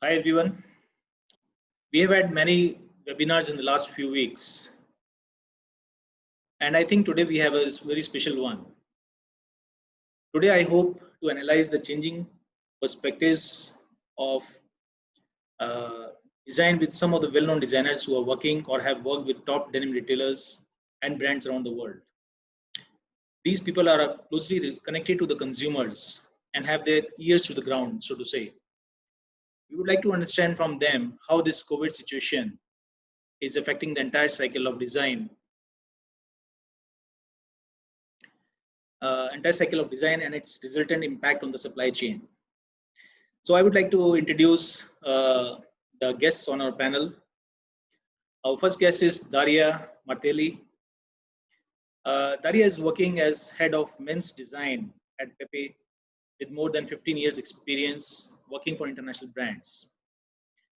Hi everyone. We have had many webinars in the last few weeks, and I think today we have a very special one. Today I hope to analyze the changing perspectives of design with some of the well-known designers who are working or have worked with top denim retailers and brands around the world. These people are closely connected to the consumers and have their ears to the ground, so to say. We would like to understand from them how this COVID situation is affecting the entire cycle of design, and its resultant impact on the supply chain. So I would like to introduce the guests on our panel. Our first guest is Daria Martelli. Daria is working as head of men's design at Pepe with more than 15 years experience working for international brands.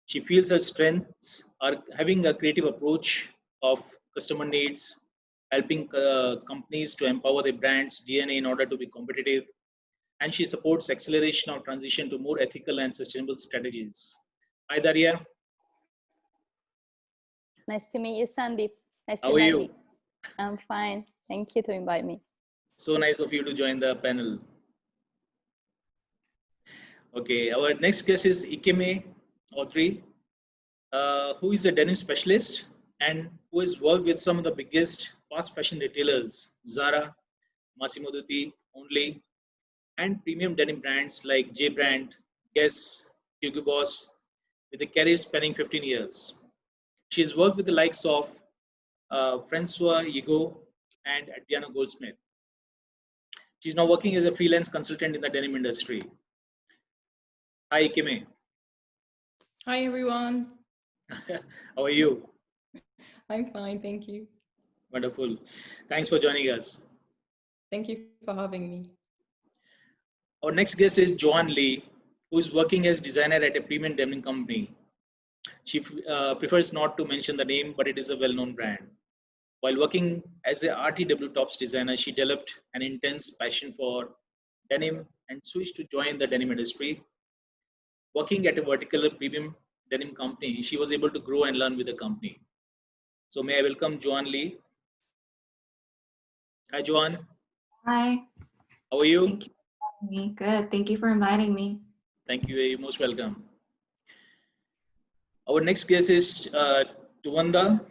She feels her strengths are having a creative approach of customer needs, helping companies to empower their brand's DNA in order to be competitive, and she supports acceleration of transition to more ethical and sustainable strategies. Hi Daria. Nice to meet you, Sandeep. Nice to How are invite you? me. I'm fine. Thank you to invite me. So nice of you to join the panel. Okay, our next guest is Ikeme Audrey, who is a denim specialist and who has worked with some of the biggest fast fashion retailers, Zara, Massimo Dutti, Only, and premium denim brands like J Brand, Guess, Hugo Boss, with a career spanning 15 years. She has worked with the likes of Francois Yigo and Adriano Goldsmith. She's now working as a freelance consultant in the denim industry. Hi, Ikeme. Hi, everyone. How are you? I'm fine, thank you. Wonderful. Thanks for joining us. Thank you for having me. Our next guest is Joann Lee, who is working as designer at a premium denim company. She prefers not to mention the name, but it is a well-known brand. While working as a RTW tops designer, she developed an intense passion for denim and switched to join the denim industry. Working at a vertical premium denim company, she was able to grow and learn with the company. So may I welcome Joann Lee. Hi, Joann. Hi. How are you? Thank you for having me. Good. Thank you for inviting me. Thank you. You're most welcome. Our next guest is Townonda,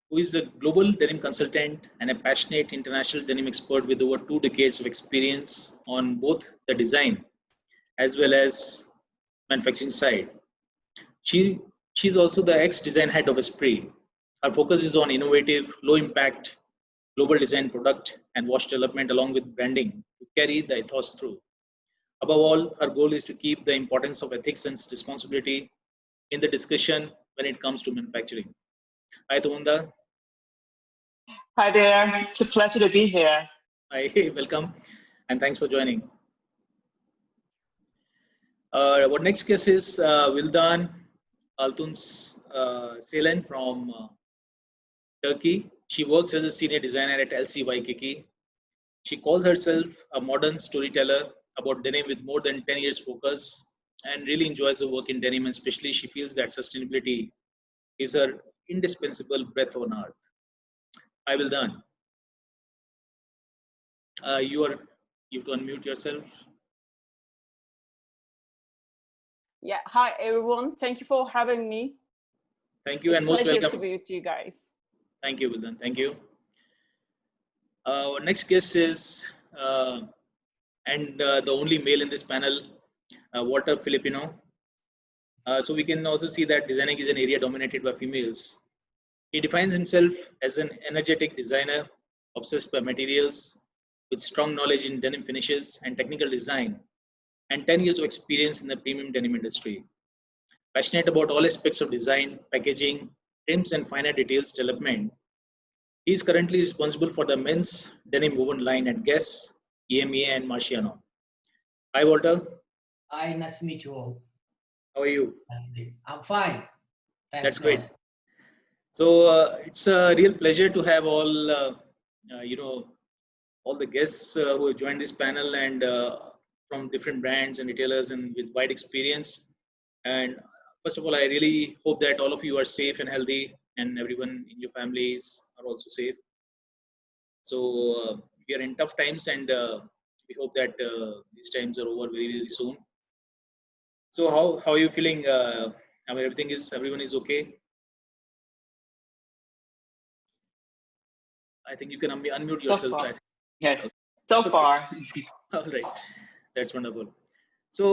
who is a global denim consultant and a passionate international denim expert with over 2 decades of experience on both the design as well as manufacturing side. She's also the ex-design head of Espirit. Her focus is on innovative, low-impact, global design product and wash development along with branding to carry the ethos through. Above all, her goal is to keep the importance of ethics and responsibility in the discussion when it comes to manufacturing. Hi, Townonda. Hi there. It's a pleasure to be here. Hi, welcome, and thanks for joining. Our next guest is Vildan Altun's Seylan from Turkey. She works as a senior designer at LC Waikiki. She calls herself a modern storyteller about denim with more than 10 years focus and really enjoys the work in denim, and especially she feels that sustainability is her indispensable breath on earth. I will done. You have to unmute yourself. Yeah, hi everyone. Thank you for having me. Thank you, It's and most pleasure welcome. to be with you guys. Thank you, Vildan. Thank you. Our next guest is, the only male in this panel, Walter Filippino. So we can also see that designing is an area dominated by females. He defines himself as an energetic designer, obsessed by materials, with strong knowledge in denim finishes and technical design, and 10 years of experience in the premium denim industry. Passionate about all aspects of design, packaging, trims, and finer details development, he is currently responsible for the men's denim woven line at Guess, EMEA, and Marciano. Hi, Walter. Hi, nice to meet you all. How are you? I'm fine. Thanks. That's great. So it's a real pleasure to have all, all the guests who have joined this panel, and from different brands and retailers and with wide experience. And first of all, I really hope that all of you are safe and healthy, and everyone in your families are also safe. So we are in tough times, and we hope that these times are over very, very soon. So how are you feeling? I mean, everyone is okay. I think you can unmute yourself. So far. Yeah. So far. All right, that's wonderful. So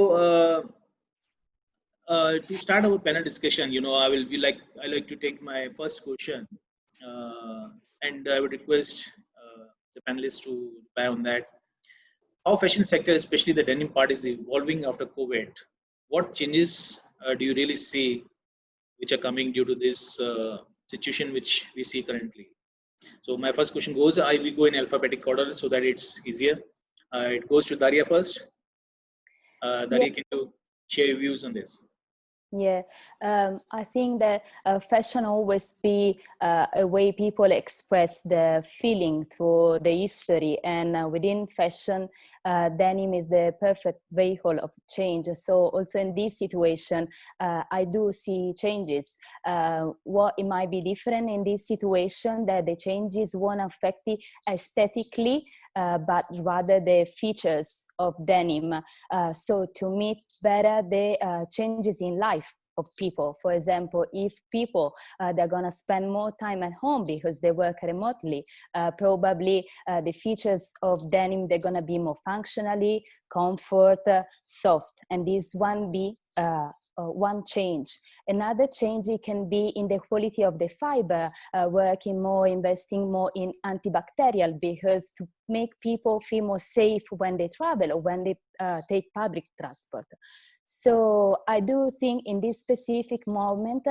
to start our panel discussion, I like to take my first question, and I would request the panelists to reply on that. How fashion sector, especially the denim part, is evolving after COVID? What changes do you really see which are coming due to this situation which we see currently? So my first question goes, I will go in alphabetic order so that it's easier. It goes to Daria first. Daria, can you share your views on this? Yeah, I think that fashion always be a way people express their feeling through the history, and within fashion, denim is the perfect vehicle of change. So also in this situation, I do see changes. What it might be different in this situation, that the changes won't affect it aesthetically, but rather the features of denim. So to meet better the changes in life of people. For example, if people they're gonna spend more time at home because they work remotely, probably the features of denim, they're gonna be more functionally, comfort, soft, and this one be one change. Another change, it can be in the quality of the fiber, working more, investing more in antibacterial, because to make people feel more safe when they travel or when they take public transport. So I do think in this specific moment,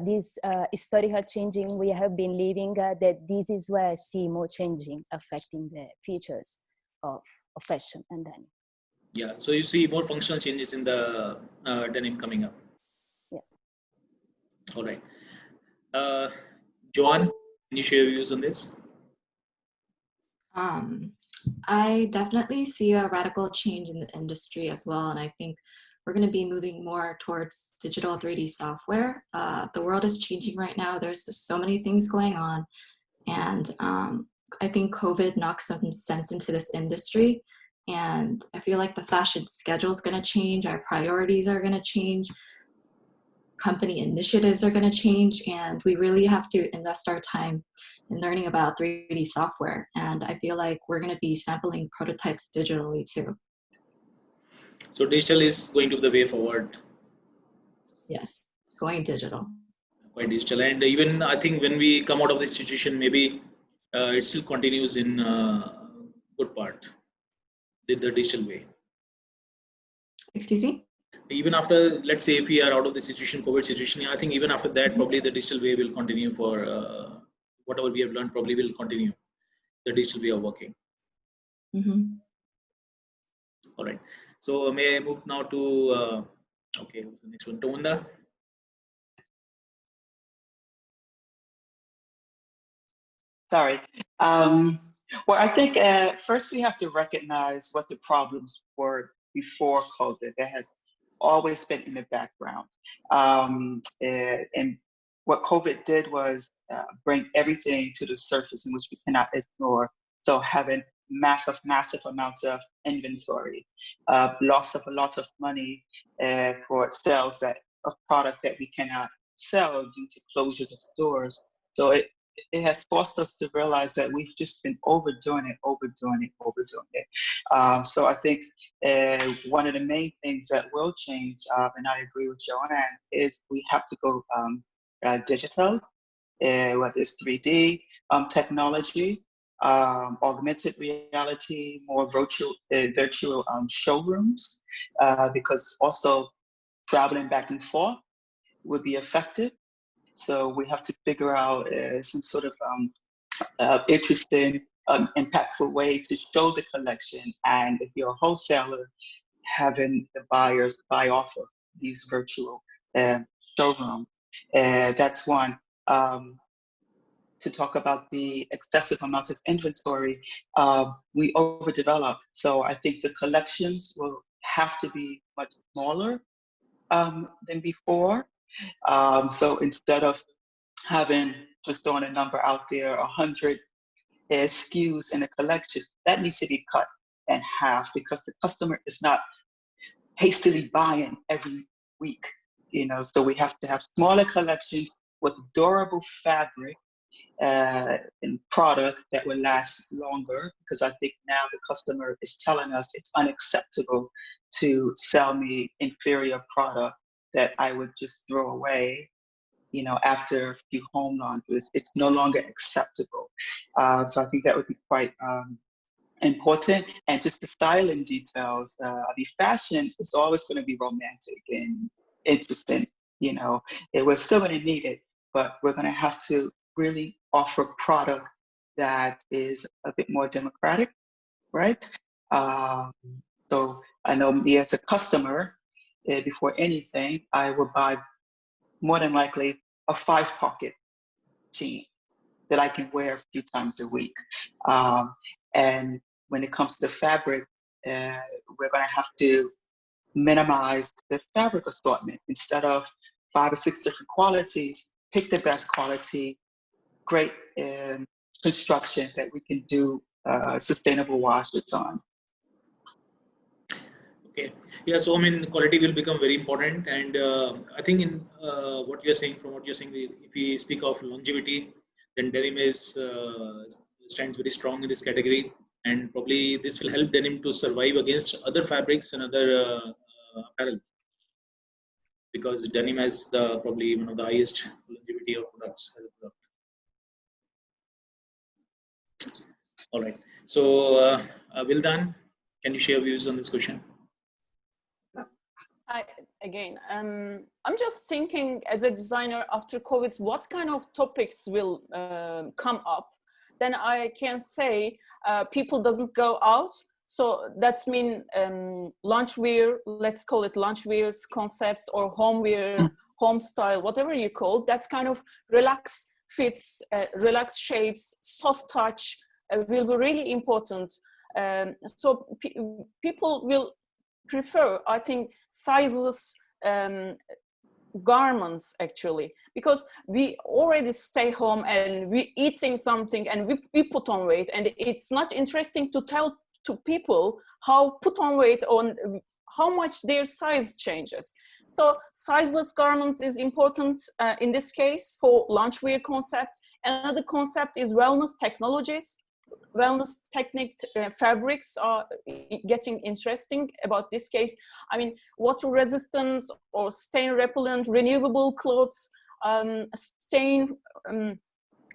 this historical changing we have been living, that this is where I see more changing affecting the features of fashion and denim. Yeah, so you see more functional changes in the denim coming up. Yeah. All right. Joann, can you share your views on this? I definitely see a radical change in the industry as well, and I think we're going to be moving more towards digital 3D software. The world is changing right now. There's so many things going on, and I think COVID knocked some sense into this industry, and I feel like the fashion schedule is going to change, our priorities are going to change, company initiatives are going to change, and we really have to invest our time in learning about 3D software. And I feel like we're going to be sampling prototypes digitally too. So digital is going to be the way forward. Yes, going digital. Quite digital, and even I think when we come out of this situation, maybe it still continues in good part, the digital way. Excuse me? Even after, let's say, if we are out of the situation, COVID situation, I think even after that, probably the digital way will continue for whatever we have learned, probably will continue the digital way of working. Mm-hmm. All right. So may I move now to, okay, what's the next one? Townonda. Sorry. Well, I think first we have to recognize what the problems were before COVID. That has always been in the background. And what COVID did was bring everything to the surface in which we cannot ignore. So having massive amounts of inventory, loss of a lot of money for sales of product that we cannot sell due to closures of stores. So it has forced us to realize that we've just been overdoing it. So I think one of the main things that will change, and I agree with Joann, is we have to go digital, whether it's 3D technology, augmented reality, more virtual showrooms, because also traveling back and forth would be effective. So we have to figure out some sort of interesting, impactful way to show the collection. And if you're a wholesaler, having the buyers buy off of these virtual showrooms. That's one. To talk about the excessive amount of inventory, we overdevelop. So I think the collections will have to be much smaller than before. So instead of having, just throwing a number out there, 100 SKUs in a collection, that needs to be cut in half because the customer is not hastily buying every week, so we have to have smaller collections with durable fabric and product that will last longer, because I think now the customer is telling us it's unacceptable to sell me inferior product that I would just throw away, after a few home laundries. It's no longer acceptable. So I think that would be quite important. And just the styling details. Fashion is always going to be romantic and interesting. We're still going to need it, but we're going to have to really offer product that is a bit more democratic, right? So I know me as a customer, before anything, I will buy more than likely a 5-pocket jean that I can wear a few times a week. And when it comes to the fabric, we're going to have to minimize the fabric assortment. Instead of 5 or 6 different qualities, pick the best quality, great construction that we can do sustainable washes on. Okay. Yeah. So quality will become very important, and I think in what you're saying, if we speak of longevity, then denim stands very strong in this category, and probably this will help denim to survive against other fabrics and other apparel, because denim has probably one of the highest longevity of products as a product. All right. So Vildan, can you share views on this question? I'm just thinking, as a designer after COVID, what kind of topics will come up? Then I can say people doesn't go out. So that's mean loungewear, let's call it loungewear concepts, or homewear, home style, whatever you call. That's kind of relaxed fits, relaxed shapes, soft touch will be really important. So people will prefer, I think, sizeless garments, actually, because we already stay home and we eating something and we put on weight, and it's not interesting to tell to people how put on weight on how much their size changes. So sizeless garments is important in this case for loungewear concept. Another concept is wellness technologies. Wellness technique fabrics are getting interesting about this case. I mean, water resistance or stain repellent, renewable clothes, stain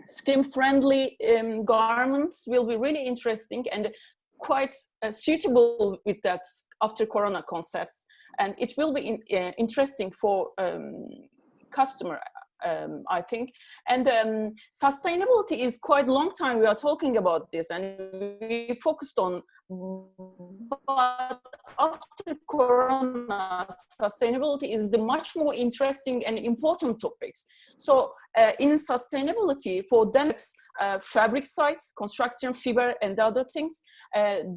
skin friendly garments will be really interesting and quite suitable with that after Corona concepts. And it will be interesting for customer, I think. And sustainability is quite long time we are talking about this, and we focused on, but after Corona, sustainability is the much more interesting and important topics. So in sustainability for Denim's fabric sites, construction, fiber, and other things,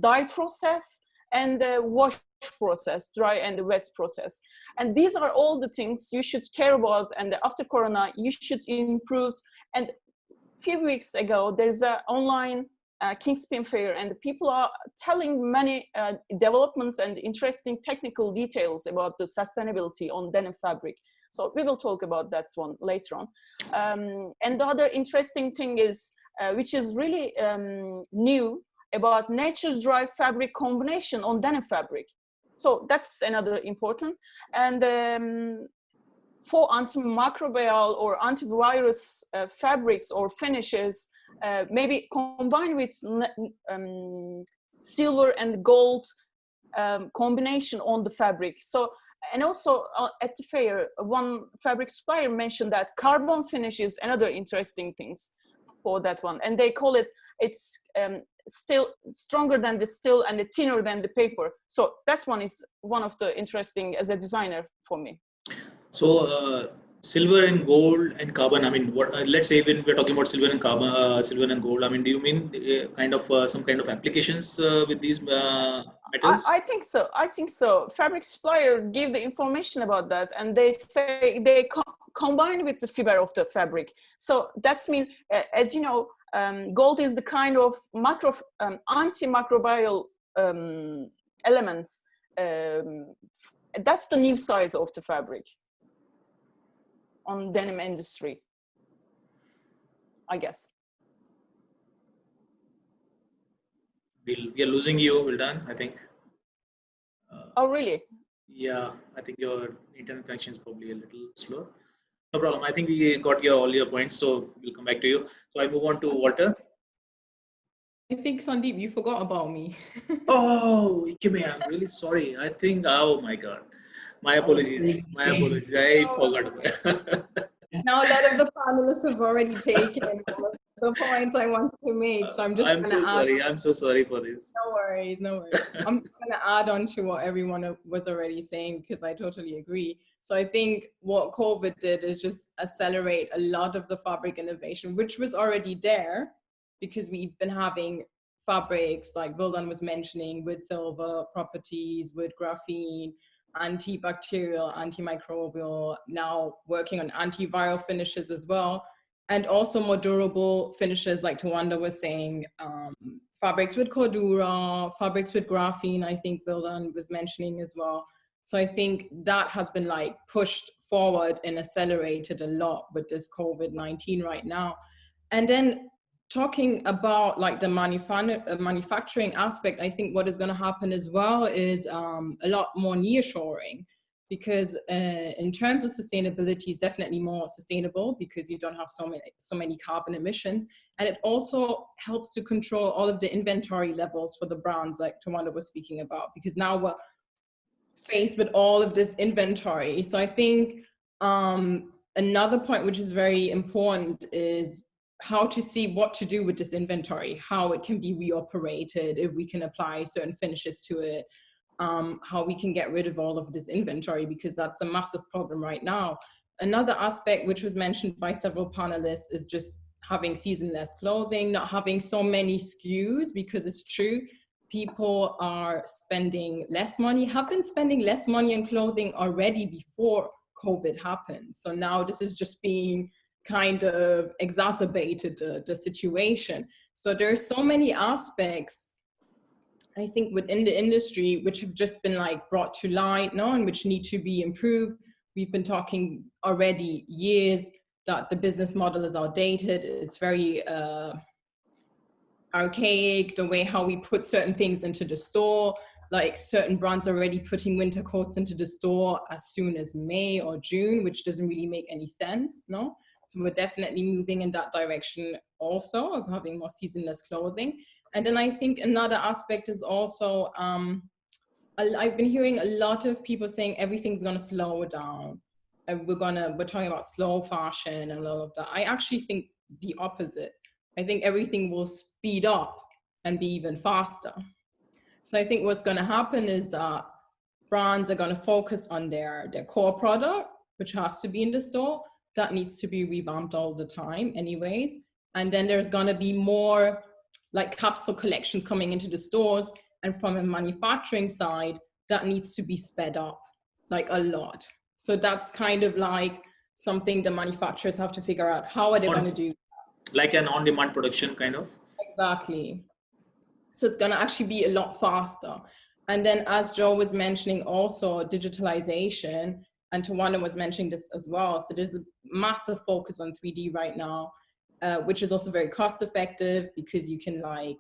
dye process, and wash process, dry and wet process. And these are all the things you should care about, and after Corona you should improve. And a few weeks ago there's an online Kingspin fair, and people are telling many developments and interesting technical details about the sustainability on denim fabric. So we will talk about that one later on. And the other interesting thing is, which is really new, about natural dry fabric combination on denim fabric. So that's another important. And for antimicrobial or antivirus fabrics or finishes, maybe combined with silver and gold combination on the fabric. So, and also at the fair, one fabric supplier mentioned that carbon finish is another interesting things for that one. And they call it, it's still stronger than the steel and thinner than the paper. So that one is one of the interesting as a designer for me. So silver and gold and carbon. I mean, what? Let's say when we're talking about silver and carbon, silver and gold. I mean, do you mean kind of some kind of applications with these metals? I think so. I think so. Fabric supplier give the information about that, and they say they combine with the fiber of the fabric. So that's mean, as you know, gold is the kind of antimicrobial elements. That's the new size of the fabric on denim industry, I guess. We are losing you, Vildan, I think. Oh, really? Yeah, I think your internet connection is probably a little slow. No problem. I think we got all your points, so we'll come back to you. So I move on to Walter. I think, Sandeep, you forgot about me. Oh, Ikeme, I'm really sorry. I think, oh my God. My apologies. My apologies. I forgot. Now a lot of the panelists have already taken all of the points I wanted to make, so I'm just going to add. Sorry. I'm so sorry for this. No worries, no worries. I'm going to add on to what everyone was already saying because I totally agree. So I think what COVID did is just accelerate a lot of the fabric innovation, which was already there because we've been having fabrics like Vildan was mentioning with silver properties, with graphene, antibacterial, antimicrobial, now working on antiviral finishes as well, and also more durable finishes like Townonda was saying, fabrics with cordura, fabrics with graphene, I think Vildan was mentioning as well. So I think that has been like pushed forward and accelerated a lot with this COVID-19 right now. And then talking about like the manufacturing aspect, I think what is going to happen as well is a lot more nearshoring, because in terms of sustainability, is definitely more sustainable because you don't have so many carbon emissions, and it also helps to control all of the inventory levels for the brands like Townonda was speaking about, because now we're faced with all of this inventory. So I think another point which is very important is how to see what to do with this inventory, how it can be reoperated, if we can apply certain finishes to it, how we can get rid of all of this inventory, because that's a massive problem right now. Another aspect which was mentioned by several panelists is just having seasonless clothing, not having so many SKUs, because it's true, people are spending less money, have been spending less money on clothing already before COVID happened. So now this is just being kind of exacerbated the situation. So there's so many aspects, I think, within the industry which have just been like brought to light now and which need to be improved. We've been talking already years that the business model is outdated. It's very archaic, the way how we put certain things into the store, like certain brands are already putting winter coats into the store as soon as May or June, which doesn't really make any sense, no? So we're definitely moving in that direction also of having more seasonless clothing. And then I think another aspect is also, I've been hearing a lot of people saying everything's gonna slow down. And we're talking about slow fashion and all of that. I actually think the opposite. I think everything will speed up and be even faster. So I think what's gonna happen is that brands are gonna focus on their core product, which has to be in the store. That needs to be revamped all the time anyways. And then there's gonna be more like capsule collections coming into the stores. And from a manufacturing side, that needs to be sped up like a lot. So that's kind of like something the manufacturers have to figure out. How are they gonna do? Like an on-demand production kind of? Exactly. So it's gonna actually be a lot faster. And then as Joe was mentioning also digitalization, and Townonda was mentioning this as well. So there's a massive focus on 3D right now, which is also very cost effective because you can like,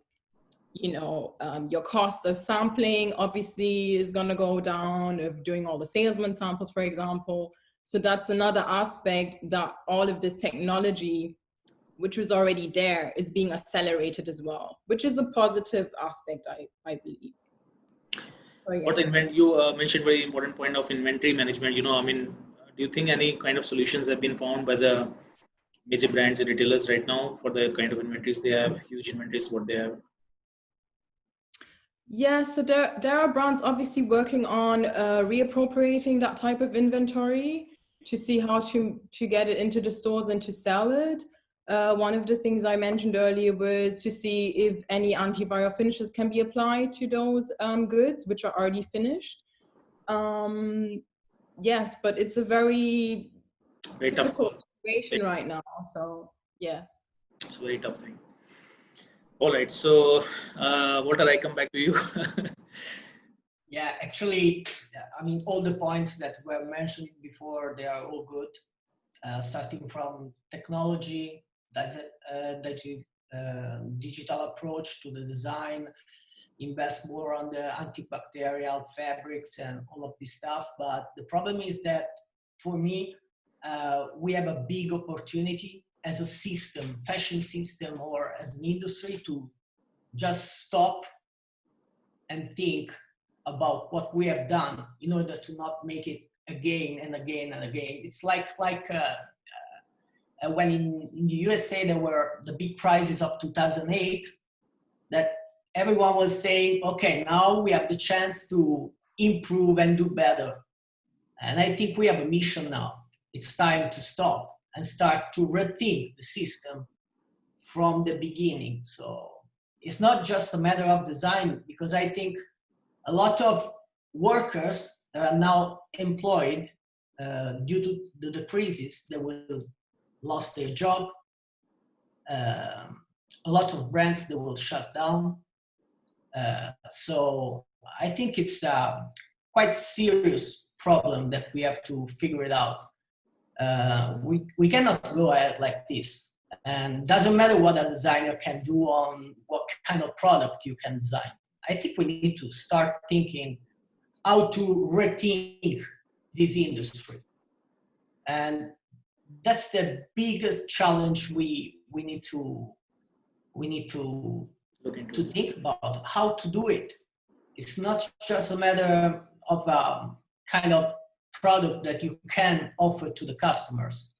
you know, your cost of sampling obviously is gonna go down, of doing all the salesman samples, for example. So that's another aspect that all of this technology, which was already there, is being accelerated as well, which is a positive aspect, I believe. So, yes. You mentioned very important point of inventory management. You know, I mean, do you think any kind of solutions have been found by the major brands and retailers right now for the kind of inventories they have, huge inventories what they have? Yeah, so there are brands obviously working on reappropriating that type of inventory. see how to get it into the stores and to sell it. One of the things I mentioned earlier was to see if any antiviral finishes can be applied to those goods which are already finished. Yes, but it's a very difficult situation right now. So yes, it's a very tough thing. All right, so Walter, I come back to you. Yeah, actually, I mean, all the points that were mentioned before, they are all good. Starting from technology, digital approach to the design, invest more on the antibacterial fabrics and all of this stuff. But the problem is that for me, we have a big opportunity as a system, fashion system, or as an industry to just stop and think about what we have done in order to not make it again and again and again. It's like when in the USA there were the big crises of 2008, that everyone was saying, okay, now we have the chance to improve and do better. And I think we have a mission now. It's time to stop and start to rethink the system from the beginning. So it's not just a matter of design, because I think a lot of workers that are now employed due to the crisis, they will lost their job. A lot of brands, they will shut down. So I think it's a quite serious problem that we have to figure it out. We cannot go ahead like this. And doesn't matter what a designer can do on what kind of product you can design. I think we need to start thinking how to rethink this industry. And that's the biggest challenge we need to think about how to do it. It's not just a matter of a kind of product that you can offer to the customers.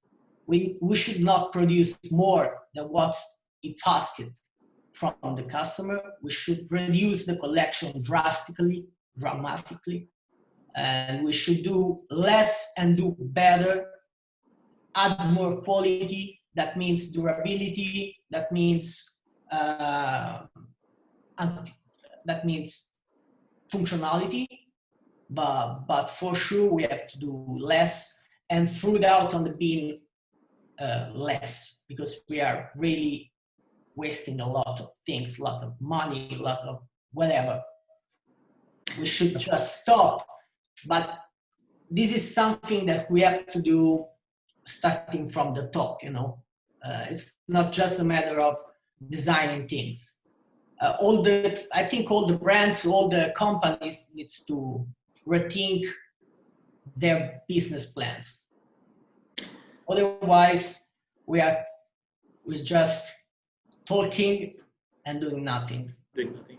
We should not produce more than what it's asked from the customer. We should reduce the collection dramatically, and we should do less and do better, add more quality. That means durability, that means functionality, but for sure we have to do less and throw it out on the bin less, because we are really wasting a lot of things, a lot of money, a lot of whatever. We should just stop. But this is something that we have to do starting from the top, you know. It's not just a matter of designing things. I think all the brands, all the companies needs to rethink their business plans. Otherwise, we're just talking and doing nothing. Absolutely.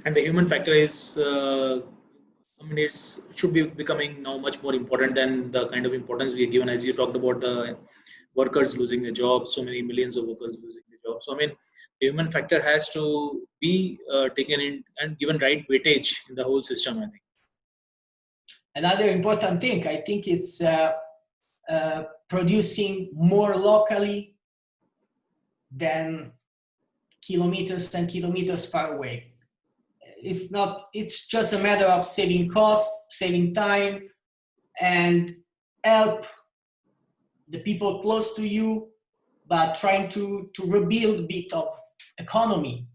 And the human factor is, it should be becoming now much more important than the kind of importance we are given. As you talked about the workers losing their jobs, so many millions of workers losing their jobs. So, the human factor has to be taken in and given right weightage in the whole system, I think. Another important thing, I think it's producing more locally than kilometers and kilometers far away. It's just a matter of saving cost, saving time, and help the people close to you, but trying to rebuild a bit of economy.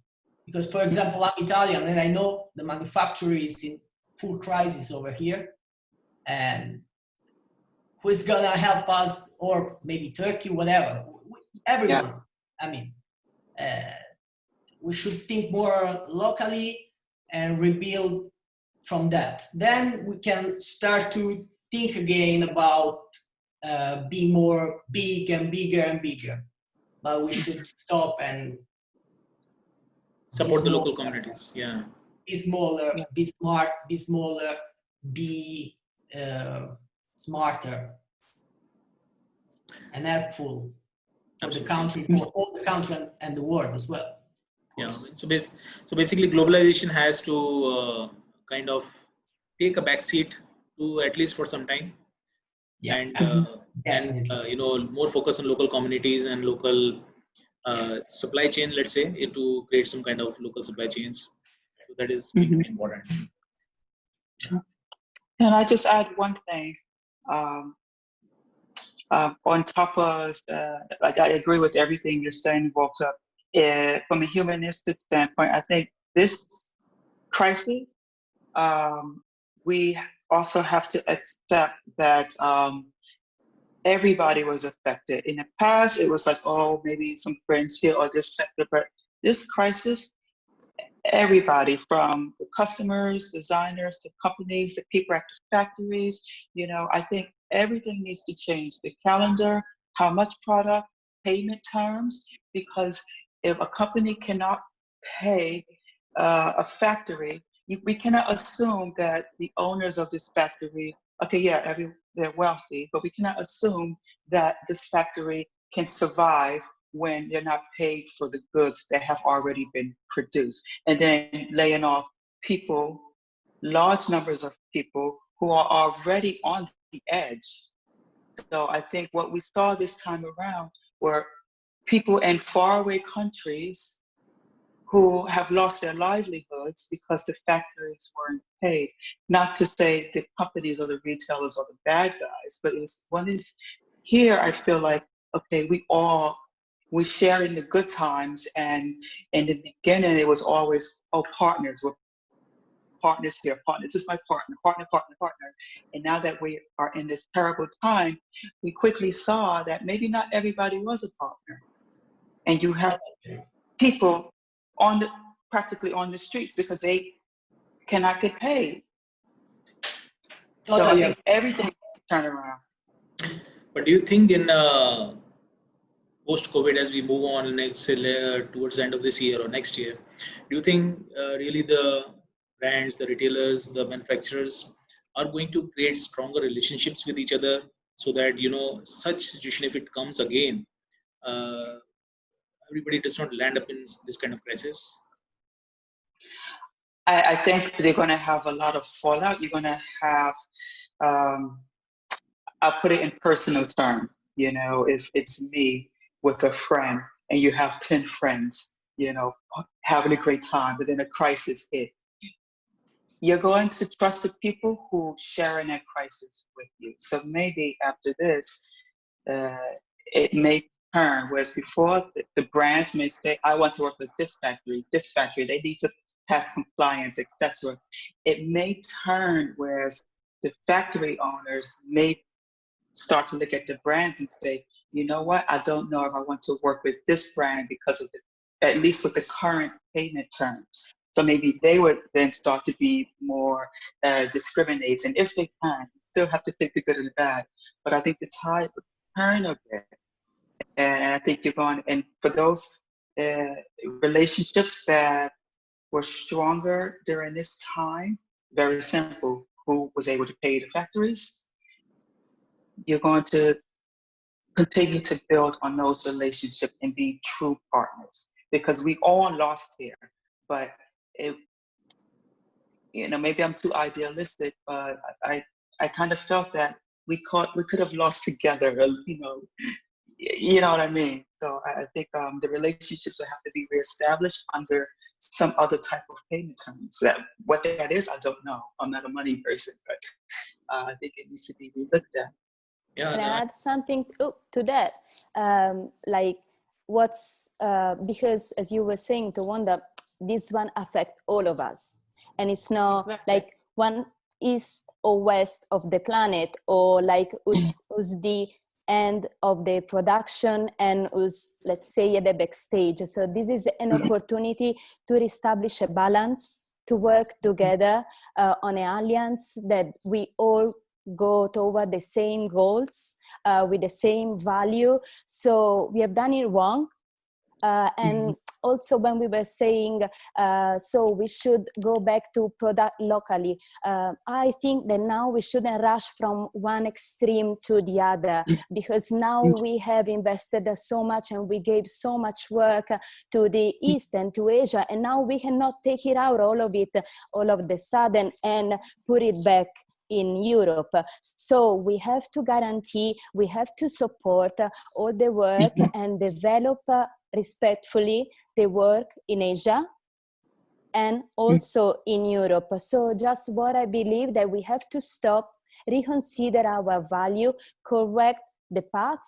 Because, for example, I'm Italian, and I know the manufacturer is in full crisis over here. And who is gonna help us, or maybe Turkey, whatever, everyone. Yeah. We should think more locally and rebuild from that. Then we can start to think again about being more big and bigger and bigger. But we should stop and support the local communities. Yeah. Be smaller, be smart, be smaller, be smarter and helpful for the country, for all the country and the world as well. Yeah. So basically, globalization has to kind of take a back seat to, at least for some time, Yeah, and definitely. more focus on local communities and local supply chain, let's say, to create some kind of local supply chains. So that is going to be important. And I just add one thing. On top of, like, I agree with everything you're saying, Walter. From a humanistic standpoint, I think this crisis, we also have to accept that everybody was affected. In the past, it was like, oh, maybe some friends here or this sector, but this crisis, everybody from the customers, designers, to companies, the people at the factories, I think everything needs to change. The calendar, how much product, payment terms, because if a company cannot pay a factory, we cannot assume that the owners of this factory, okay, yeah, they're wealthy, but we cannot assume that this factory can survive when they're not paid for the goods that have already been produced. And then laying off people, large numbers of people who are already on the edge. So I think what we saw this time around were people in faraway countries who have lost their livelihoods because the factories weren't paid. Not to say the companies or the retailers are the bad guys, but here I feel like, okay, we share in the good times, and in the beginning it was always, oh, partners, we're partners here, partners, this is my partner. And now that we are in this terrible time, we quickly saw that maybe not everybody was a partner. And you have people practically on the streets because they cannot get paid. Totally. So I think everything has to turn around. But do you think in post-COVID, as we move on next towards the end of this year or next year, do you think really the brands, the retailers, the manufacturers are going to create stronger relationships with each other so that, such situation, if it comes again, everybody does not land up in this kind of crisis? I think they're going to have a lot of fallout. You're going to have, I'll put it in personal terms, if it's me with a friend and you have 10 friends, having a great time, but then a crisis hit. You're going to trust the people who share in that crisis with you. So maybe after this, it may turn, whereas before the brands may say, I want to work with this factory, they need to pass compliance, etc. It may turn, whereas the factory owners may start to look at the brands and say, you know what, I don't know if I want to work with this brand because of at least with the current payment terms. So maybe they would then start to be more discriminating. If they can, still have to take the good and the bad. But I think the tide would turn a bit. And I think you're going, and for those relationships that were stronger during this time, very simple, who was able to pay the factories, you're going to continue to build on those relationships and be true partners, because we all lost here. But maybe I'm too idealistic, but I kind of felt that we could have lost together, you know what I mean? So I think the relationships will have to be reestablished under some other type of payment terms. What that is, I don't know. I'm not a money person, but I think it needs to be looked at. Yeah, can I add something to that? Because as you were saying, Townonda, this one affects all of us. And it's not like one east or west of the planet, or like who's the end of the production and who's, let's say, at the backstage. So this is an opportunity to reestablish a balance, to work together on an alliance that we all go toward the same goals with the same value. So we have done it wrong. And also when we were saying, so we should go back to product locally, I think that now we shouldn't rush from one extreme to the other, because now we have invested so much and we gave so much work to the East and to Asia, and now we cannot take it out, all of it, all of the sudden, and put it back in Europe. So we have to guarantee, we have to support all the work and develop respectfully the work in Asia and also in Europe. So just what I believe, that we have to stop, reconsider our value, correct the path,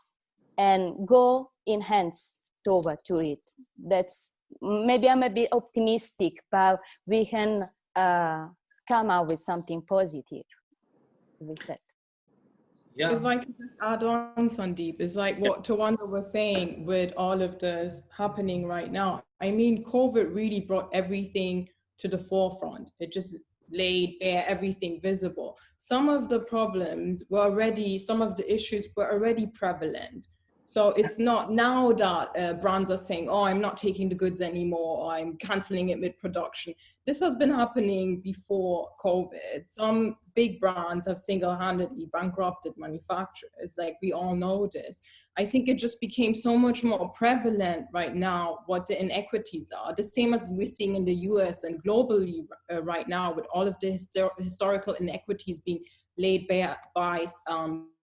and go in hands toward to it. That's, maybe I'm a bit optimistic, but we can come out with something positive, we said. Yeah. If I could just add on, Sandeep, it's like what Townonda was saying with all of this happening right now. I mean, COVID really brought everything to the forefront. It just laid bare everything visible. Some of the problems were already, some of the issues were already prevalent. So it's not now that brands are saying, oh, I'm not taking the goods anymore, or I'm canceling it mid-production. This has been happening before COVID. Some big brands have single-handedly bankrupted manufacturers, like we all know this. I think it just became so much more prevalent right now what the inequities are. The same as we're seeing in the US and globally right now, with all of the historical inequities being laid bare by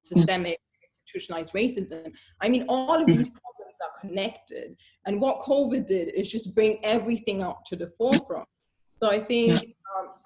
systemic institutionalized racism. I mean, all of these problems are connected. And what COVID did is just bring everything up to the forefront. So I think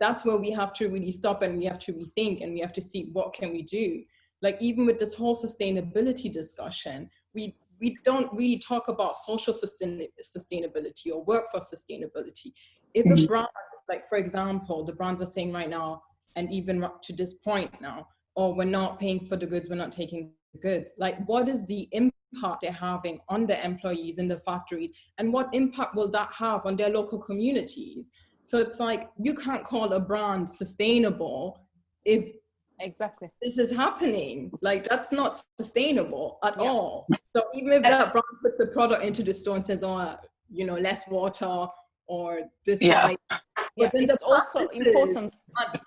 that's where we have to really stop, and we have to rethink, and we have to see what can we do. Like even with this whole sustainability discussion, we don't really talk about social sustainability or workforce sustainability. If a brand, like for example, the brands are saying right now, and even up to this point now, or we're not paying for the goods, we're not taking the goods. Like what is the impact they're having on the employees in the factories, and what impact will that have on their local communities? So it's like, you can't call a brand sustainable if Exactly. this is happening. Like that's not sustainable at all. So even if that brand puts a product into the store and says, oh, you know, less water or this size, but then it's also important.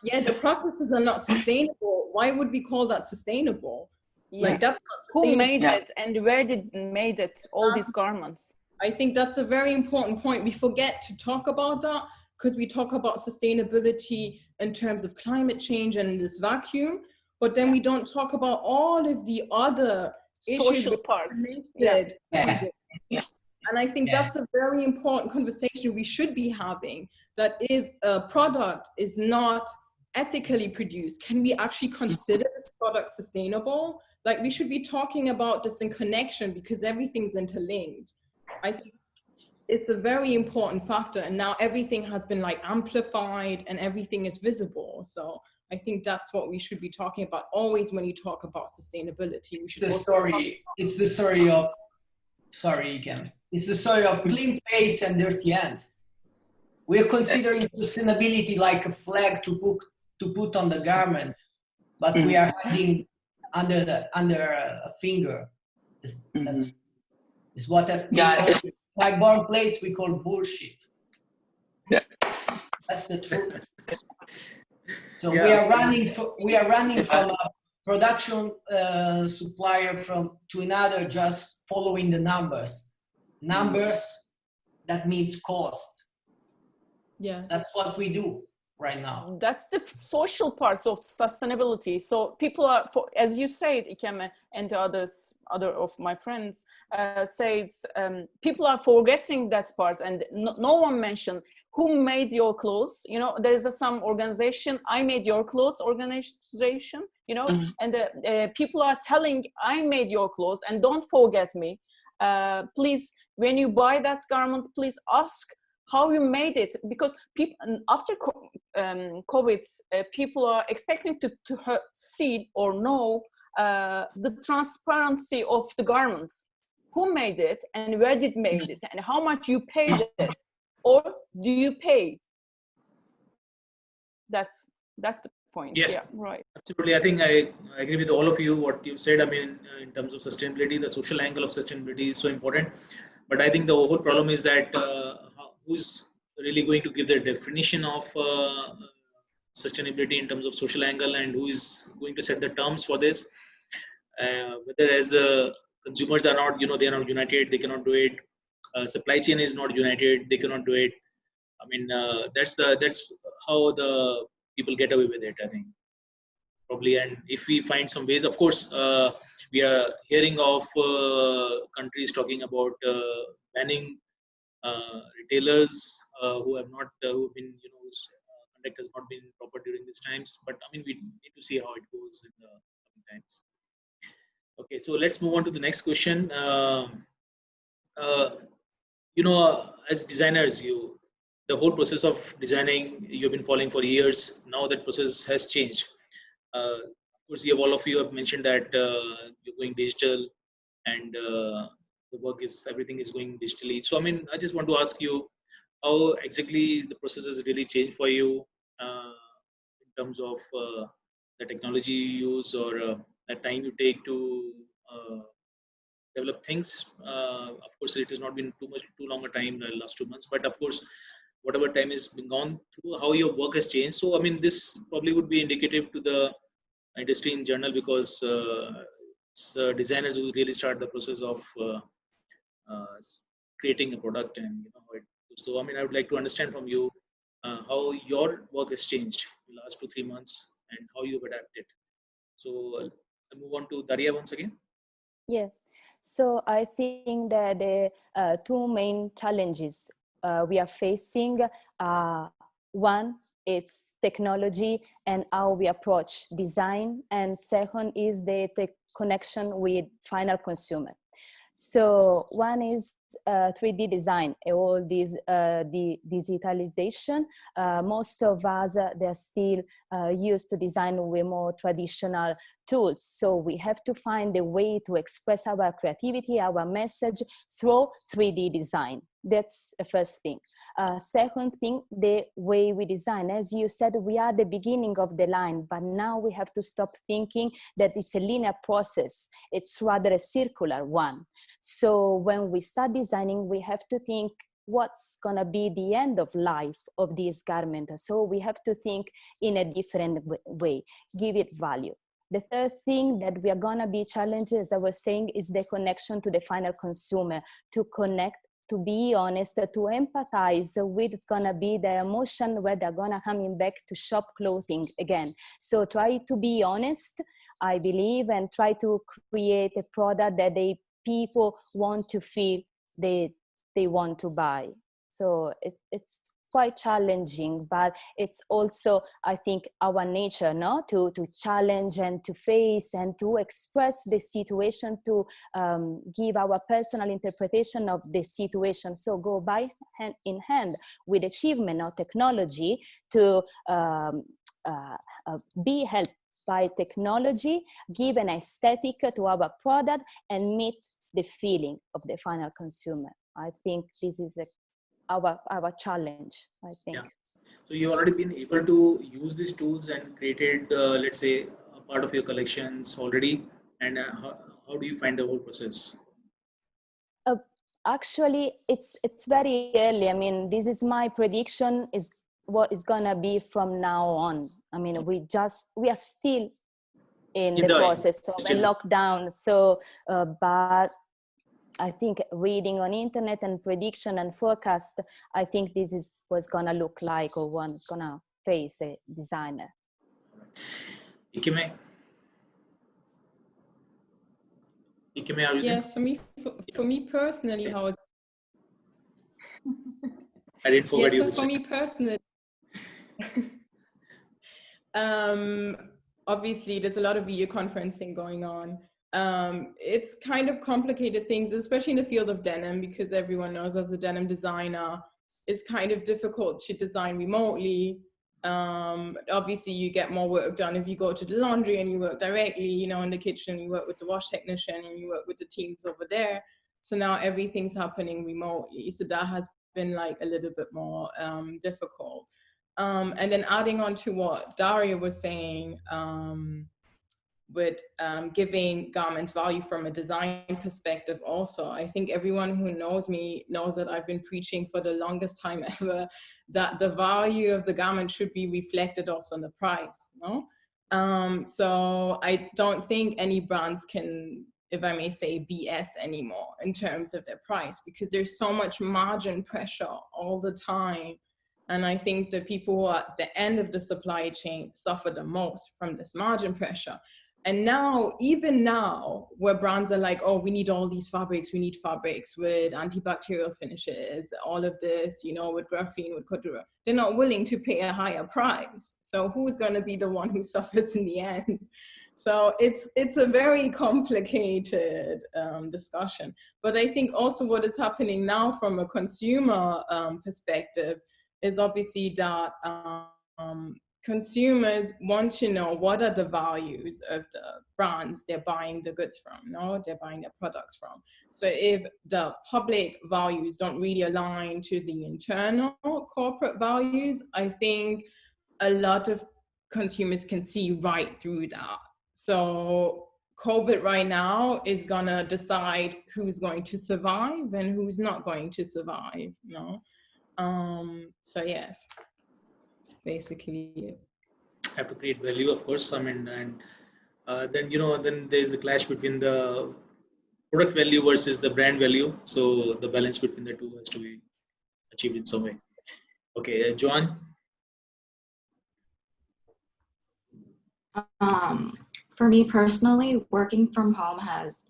The practices are not sustainable. Why would we call that sustainable? Like that's not sustainable. Who made it, and where did made it, all these garments? I think that's a very important point. We forget to talk about that because we talk about sustainability in terms of climate change and this vacuum, but then we don't talk about all of the other social parts. And I think that's a very important conversation we should be having, that if a product is not ethically produced, can we actually consider this product sustainable? Like we should be talking about this in connection, because everything's interlinked. I think it's a very important factor, and now everything has been like amplified and everything is visible. So I think that's what we should be talking about always when you talk about sustainability. It's the story of clean face and dirty hand. We're considering sustainability like a flag to put on the garment, but we are hiding under a finger. That's what my born place we call bullshit. That's the truth. So we are running from a production supplier to another, just following the numbers. Numbers, that means cost. Yeah, that's what we do right now. That's the social parts of sustainability. So people are, as you said, Ikeme, and other of my friends says, people are forgetting that part, and no one mentioned who made your clothes. You know, there is some organization, I made your clothes organization, you know, and people are telling, I made your clothes and don't forget me. Please, when you buy that garment, please ask how you made it, because people after COVID, people are expecting to see or know the transparency of the garments. Who made it and where did made it and how much you paid it, or do you pay? That's the point. Yes. Yeah, right. Absolutely. I think I agree with all of you, what you said. I mean, in terms of sustainability, the social angle of sustainability is so important. But I think the whole problem is that who's really going to give the definition of sustainability in terms of social angle, and who is going to set the terms for this? Whether as consumers are not, they are not united, they cannot do it. Supply chain is not united, they cannot do it. I mean, that's how the people get away with it, I think. probably. And if we find some ways, of course, we are hearing of countries talking about banning retailers who have not, who have been, whose conduct has not been proper during these times. But I mean, we need to see how it goes in the coming times. Okay, so let's move on to the next question. As designers, the whole process of designing you've been following for years. Now that process has changed. Of course, all of you have mentioned that you're going digital, and everything is going digitally. So I mean, I just want to ask you, how exactly the process has really changed for you in terms of the technology you use, or the time you take to develop things. Of course, it has not been too long a time, the last 2 months, but of course, whatever time has been gone through, how your work has changed. So I mean, this probably would be indicative to the industry in general, because it's designers who really start the process of creating a product, and how it goes. So I mean, I would like to understand from you how your work has changed in the last 2-3 months and how you've adapted. So I'll move on to Daria once again. Yeah, so I think that the two main challenges we are facing, one, it's technology and how we approach design, and second is the connection with final consumer. So one is 3D design, all this the digitalization. Most of us, they're still used to design with more traditional tools. So we have to find a way to express our creativity, our message through 3D design. That's the first thing. Second thing, the way we design. As you said, we are the beginning of the line, but now we have to stop thinking that it's a linear process. It's rather a circular one. So when we start designing, we have to think what's gonna be the end of life of this garment. So we have to think in a different way, give it value. The third thing that we are gonna be challenged, as I was saying, is the connection to the final consumer, to connect, to be honest, to empathize with it's gonna be the emotion where they're gonna coming back to shop clothing again. So try to be honest, I believe, and try to create a product that people want to feel they want to buy. So it's quite challenging, but it's also, I think, our nature, no, to challenge and to face and to express the situation, to give our personal interpretation of the situation. So go by hand in hand with achievement of technology to be helped by technology, give an aesthetic to our product and meet the feeling of the final consumer. I think this is our challenge, I think. Yeah. So you've already been able to use these tools and created, let's say, a part of your collections already. And how do you find the whole process? Actually, it's very early. I mean, this is my prediction, is what is gonna be from now on. I mean, we are still in the process of a lockdown. So, but I think reading on internet and prediction and forecast, I think this is what's gonna look like, or one's gonna face a designer. Ikeme, are you yes, there? For me personally, how it's I didn't forget you. So for me personally, obviously there's a lot of video conferencing going on. It's kind of complicated things, especially in the field of denim, because everyone knows as a denim designer, it's kind of difficult to design remotely. Obviously you get more work done if you go to the laundry and you work directly, in the kitchen, you work with the wash technician and you work with the teams over there. So now everything's happening remotely. So that has been like a little bit more difficult. And then adding on to what Daria was saying, with giving garments value from a design perspective also. I think everyone who knows me knows that I've been preaching for the longest time ever that the value of the garment should be reflected also in the price, no? So I don't think any brands can, if I may say, BS anymore in terms of their price, because there's so much margin pressure all the time And I think the people who are at the end of the supply chain suffer the most from this margin pressure. And now, even now, where brands are like, oh, we need all these fabrics, we need fabrics with antibacterial finishes, all of this, you know, with graphene, with couture, they're not willing to pay a higher price. So who's going to be the one who suffers in the end? So it's a very complicated discussion. But I think also what is happening now from a consumer perspective is obviously that consumers want to know what are the values of the brands they're buying the goods from, no? They're buying their products from. So if the public values don't really align to the internal corporate values, I think a lot of consumers can see right through that. So COVID right now is gonna decide who's going to survive and who's not going to survive, no? So yes, it's basically it. Have to create value, of course. I mean, and then, you know, then there's a clash between the product value versus the brand value. So the balance between the two has to be achieved in some way. Okay, Joann. For me personally, working from home has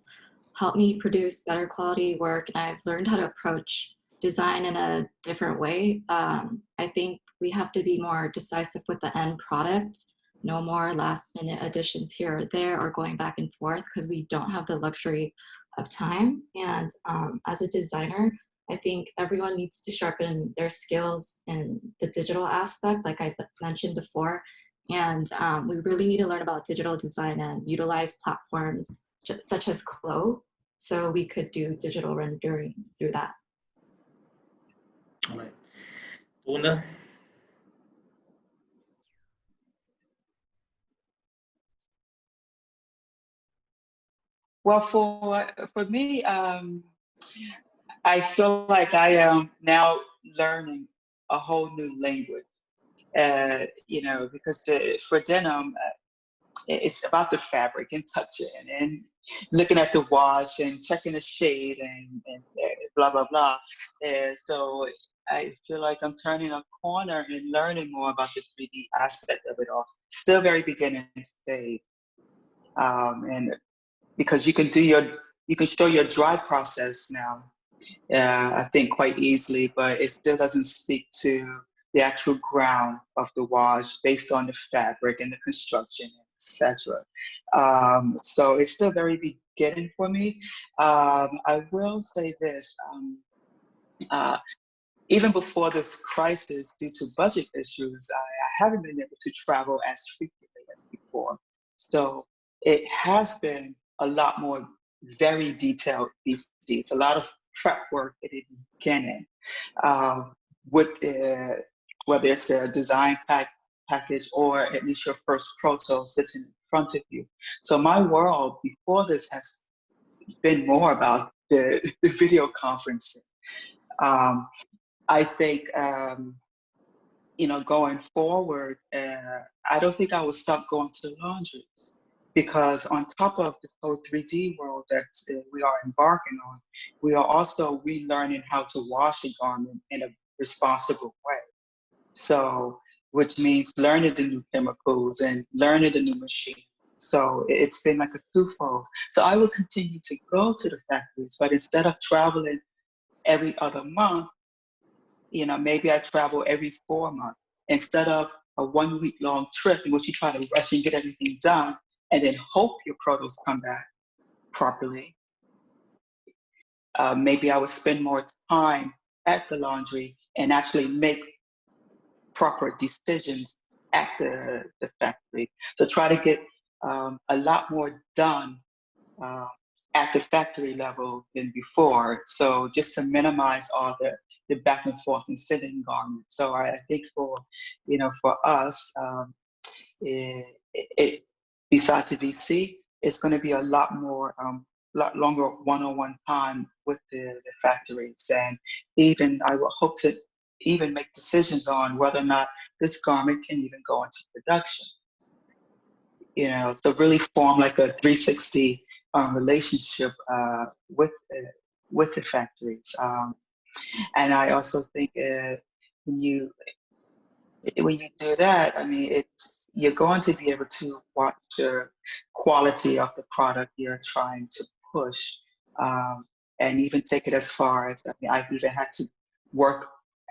helped me produce better quality work, and I've learned how to approach design in a different way. I think we have to be more decisive with the end product, no more last minute additions here or there or going back and forth, because we don't have the luxury of time. And as a designer, I think everyone needs to sharpen their skills in the digital aspect, like I mentioned before. And we really need to learn about digital design and utilize platforms such as Clo, so we could do digital rendering through that. All right. Townonda. Well, for me, I feel like I am now learning a whole new language. You know, because for denim, it's about the fabric and touching and looking at the wash and checking the shade and blah, blah, blah. So I feel like I'm turning a corner and learning more about the 3D aspect of it all. Still very beginning stage. And because you can show your dry process now, I think quite easily, but it still doesn't speak to the actual ground of the wash based on the fabric and the construction, etc. So it's still very beginning for me. I will say this, even before this crisis, due to budget issues, I haven't been able to travel as frequently as before. So it has been a lot more very detailed these days, a lot of prep work at the beginning, with whether it's a design package or at least your first proto sitting in front of you. So my world before this has been more about the video conferencing. I think, you know, going forward, I don't think I will stop going to laundries, because on top of this whole 3D world that we are embarking on, we are also relearning how to wash a garment in a responsible way. So, which means learning the new chemicals and learning the new machine. So it's been like a twofold. So I will continue to go to the factories, but instead of traveling every other month, you know, maybe I travel every 4 months instead of a 1 week long trip in which you try to rush and get everything done and then hope your produce come back properly. Maybe I would spend more time at the laundry and actually make proper decisions at the factory. So try to get a lot more done at the factory level than before. So just to minimize all the back and forth and sitting garments. So I think for us, besides the VC, it's going to be a lot longer one-on-one time with the factories. And even I will hope to even make decisions on whether or not this garment can even go into production. You know, so really form like a 360 relationship with the factories. And I also think when you do that, I mean, you're going to be able to watch the quality of the product you're trying to push, and even take it as far as, I mean, I've even had to work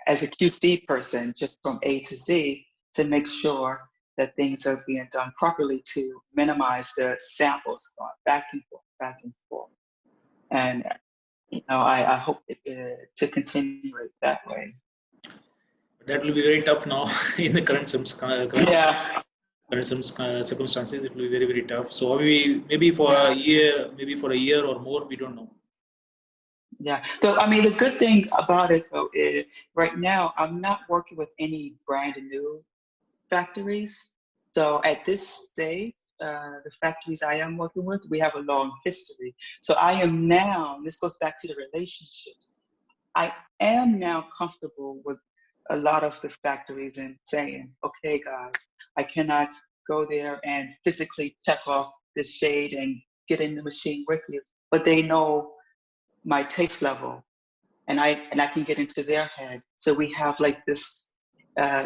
as a QC person just from A to Z to make sure that things are being done properly to minimize the samples going back and forth, back and forth. And I hope to continue it that way. That will be very tough now in the current Yeah. circumstances. It will be very, very tough. So maybe for a year or more, we don't know. Yeah. So I mean, the good thing about it though is right now I'm not working with any brand new factories. So at this stage, the factories I am working with, we have a long history. So I am now, this goes back to the relationships, I am now comfortable with a lot of the factories and saying, okay, guys, I cannot go there and physically check off this shade and get in the machine with you, but they know my taste level, and I can get into their head. So we have like this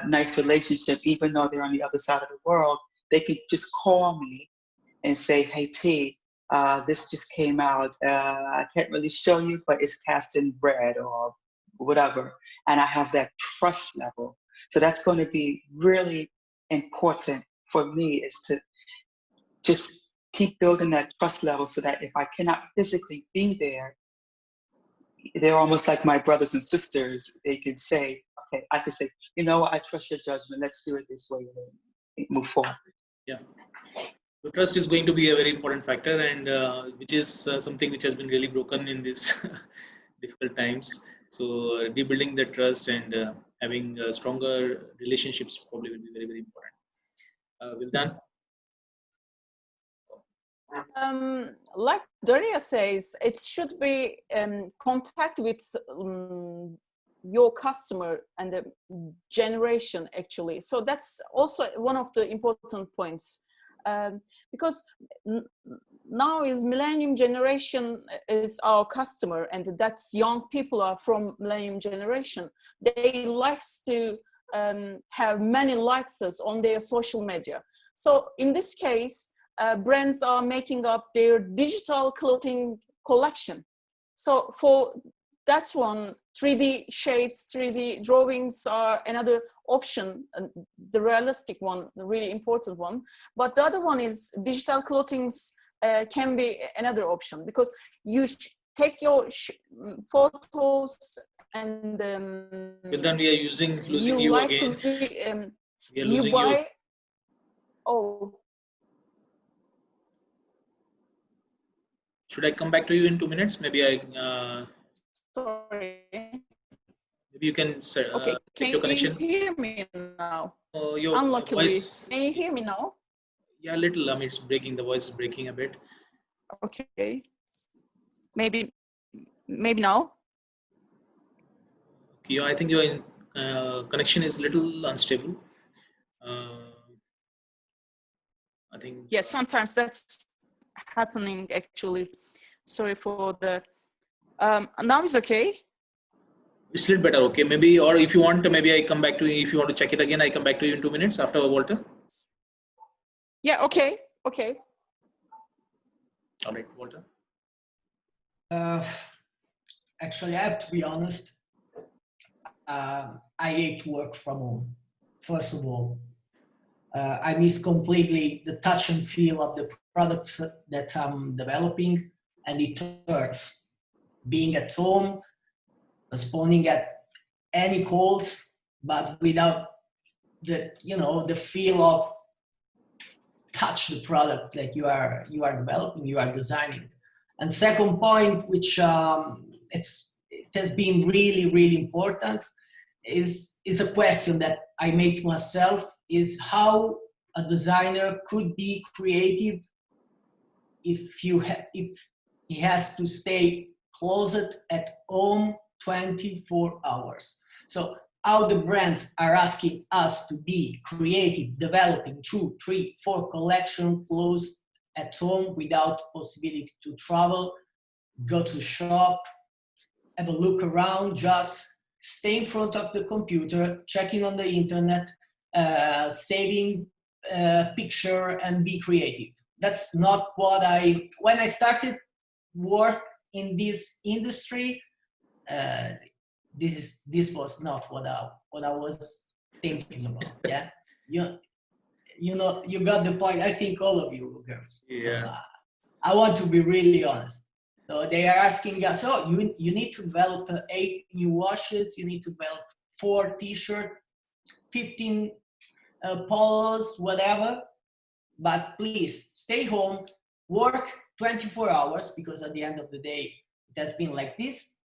nice relationship, even though they're on the other side of the world. They could just call me and say, hey, T, this just came out. I can't really show you, but it's cast in red or whatever. And I have that trust level. So that's going to be really important for me, is to just keep building that trust level so that if I cannot physically be there, they're almost like my brothers and sisters. They can say, okay, I can say, you know what, I trust your judgment. Let's do it this way and move forward. Yeah. So trust is going to be a very important factor, and which is something which has been really broken in these difficult times. So rebuilding the trust and having stronger relationships probably will be very, very important. Vildan? Like Daria says, it should be contact with your customer and the generation, actually. So that's also one of the important points, because now is millennium generation is our customer, and that's young people are from millennium generation. They likes to have many likes on their social media. So in this case, brands are making up their digital clothing collection. So for that one, 3D shapes, 3D drawings are another option, the realistic one, the really important one. But the other one is digital clothings can be another option, because you take your photos and Vildan, we are losing you like again. To we are losing you. Oh. Should I come back to you in 2 minutes? Maybe Sorry. Maybe you can Okay, check your connection. Can you hear me now? Your Unluckily. voice. Can you hear me now? Yeah, a little. I mean, it's breaking. The voice is breaking a bit. Okay. Maybe now. Okay, I think your connection is a little unstable. I think. Yes, sometimes that's happening actually. Sorry for that. Now it's okay. It's a little better. Okay, maybe, or if you want, maybe I come back to you. If you want to check it again, I come back to you in 2 minutes after Walter. Yeah. Okay. Okay. All right, Walter. Actually, I have to be honest. I hate to work from home. First of all, I miss completely the touch and feel of the products that I'm developing, and it hurts being at home, responding at any calls, but without the feel of touch the product that you are developing, you are designing. And second point, which it has been really important, is a question that I make myself, is how a designer could be creative if he has to stay closet at home 24 hours. So how the brands are asking us to be creative, developing 2, 3, 4 collection clothes at home without possibility to travel, go to shop, have a look around, just stay in front of the computer, checking on the internet, saving picture and be creative. That's not what when I started work in this industry, this was not what I was thinking about. Yeah, you know, you got the point. I think all of you girls. Yeah. I want to be really honest. So they are asking us, so you need to develop 8 new washes, you need to develop 4 t-shirts, 15 polos, whatever. But please stay home, work 24 hours, because at the end of the day, it has been like this.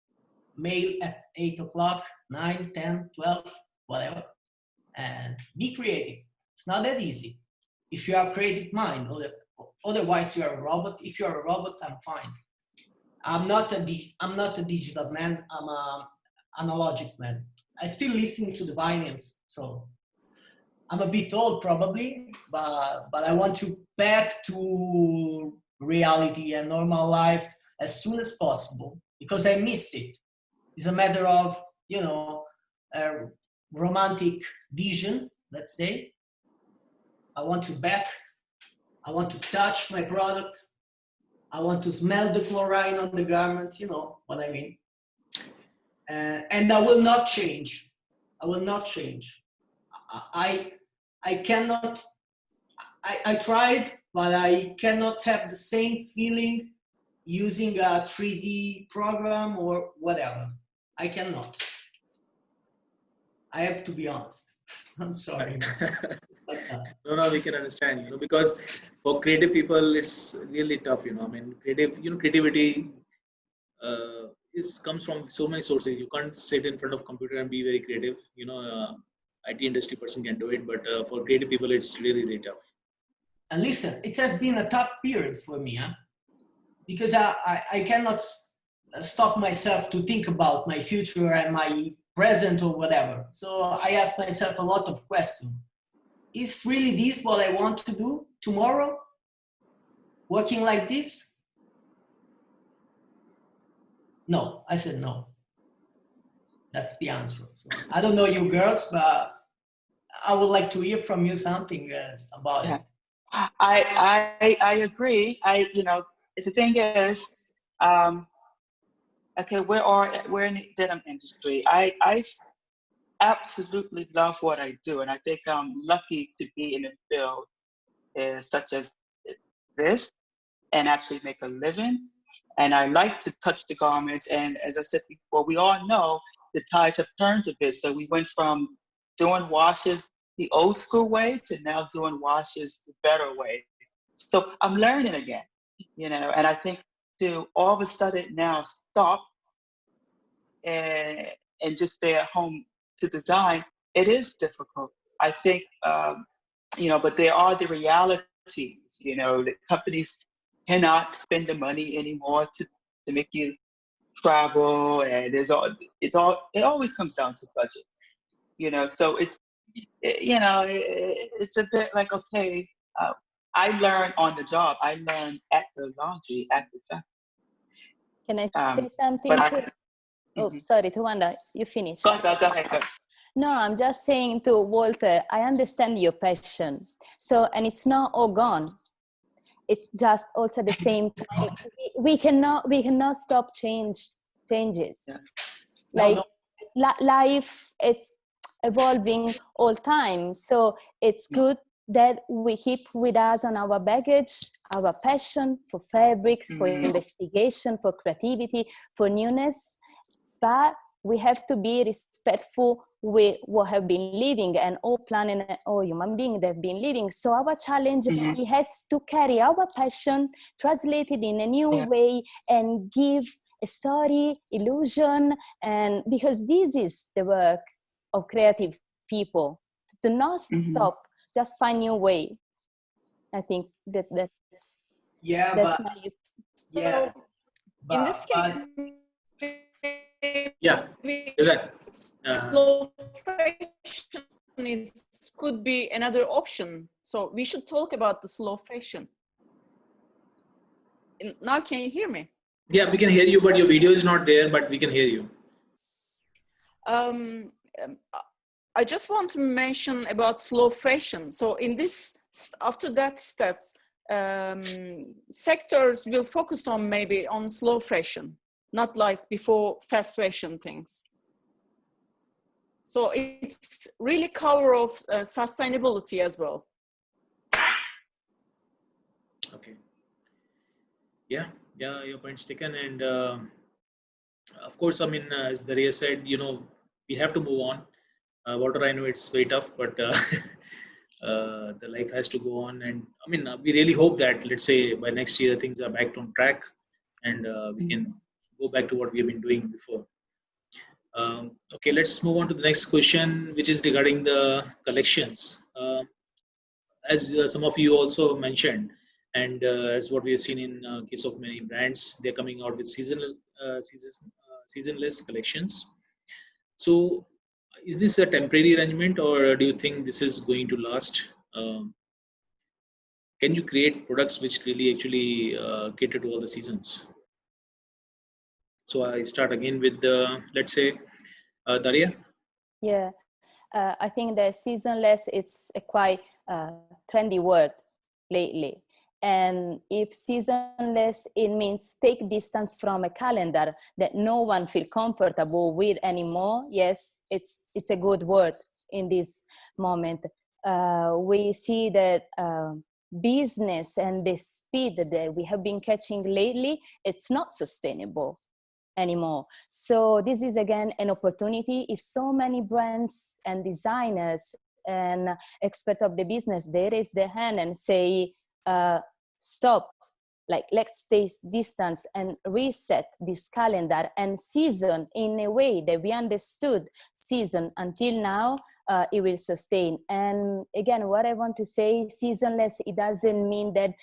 Mail at 8 o'clock, 9, 10, 12, whatever. And be creative. It's not that easy. If you have a creative mind, otherwise you are a robot. If you are a robot, I'm fine. I'm not a digital man. I'm an analogic man. I still listen to the vinyls, so I'm a bit old probably, but I want to back to reality and normal life as soon as possible, because I miss it. It's a matter of, you know, a romantic vision, let's say. I want to back. I want to touch my product. I want to smell the chlorine on the garment, you know what I mean. And I will not change. I will not change. I cannot, I tried, but I cannot have the same feeling using a 3D program or whatever. I cannot. I have to be honest. I'm sorry. No, we can understand, you know, because for creative people, it's really tough, you know. I mean, creativity comes from so many sources. You can't sit in front of computer and be very creative. You know, IT industry person can do it, but for creative people, it's really, really tough. And listen, it has been a tough period for me, huh? Because I cannot stop myself to think about my future and my present or whatever. So I ask myself a lot of questions. Is really this what I want to do tomorrow? Working like this? No, I said no. That's the answer. So I don't know you girls, but I would like to hear from you something about it. I agree. You know, the thing is, okay, we're in the denim industry. I absolutely love what I do, and I think I'm lucky to be in a field such as this and actually make a living. And I like to touch the garments, and as I said before, we all know the tides have turned a bit. So we went from doing washes the old school way to now doing washes the better way. So I'm learning again, you know, and I think to all of a sudden now stop and just stay at home to design, it is difficult. I think, you know, but there are the realities, you know, that companies cannot spend the money anymore to make you travel, and it always comes down to budget, you know. So it's a bit like, okay, I learned on the job. I learned at the laundry, at the factory. Can I say something? Oh, sorry, Townonda, you finish. Go ahead. No, I'm just saying to Walter, I understand your passion. So, and it's not all gone. It's just also the same time. We cannot stop changes. Yeah. Like life, it's evolving all time. So it's good that we keep with us on our baggage, our passion for fabrics, for investigation, for creativity, for newness. But we have to be respectful with what have been living and all planet, all human beings that have been living. So our challenge it has to carry our passion, translate it in a new way, and give a story, illusion, and because this is the work of creative people, to not stop, just find new way. I think that's in this case. Slow fashion could be another option. So we should talk about the slow fashion. Now, can you hear me? Yeah, we can hear you, but your video is not there, but we can hear you. I just want to mention about slow fashion. So in this, after that steps, sectors will focus on maybe on slow fashion, not like before fast fashion things. So it's really cover of sustainability as well. Okay. Yeah, your point's taken. And of course, I mean, as Daria said, we have to move on. Walter, I know it's very tough, but the life has to go on. And I mean, we really hope that, let's say, by next year, things are back on track and we can go back to what we have been doing before. Okay, let's move on to the next question, which is regarding the collections. As some of you also mentioned, and as what we have seen in case of many brands, they're coming out with seasonless collections. So is this a temporary arrangement, or do you think this is going to last? Can you create products which really actually cater to all the seasons? So I start again with let's say Daria. Yeah, I think that seasonless, it's a quite trendy word lately. And if seasonless, it means take distance from a calendar that no one feel comfortable with anymore. Yes, it's a good word in this moment. We see that business and the speed that we have been catching lately, it's not sustainable anymore. So this is again an opportunity. If so many brands and designers and experts of the business, they raise their hand and say, stop, like let's take distance and reset this calendar and season in a way that we understood season until now, it will sustain. And again, what I want to say, seasonless, it doesn't mean that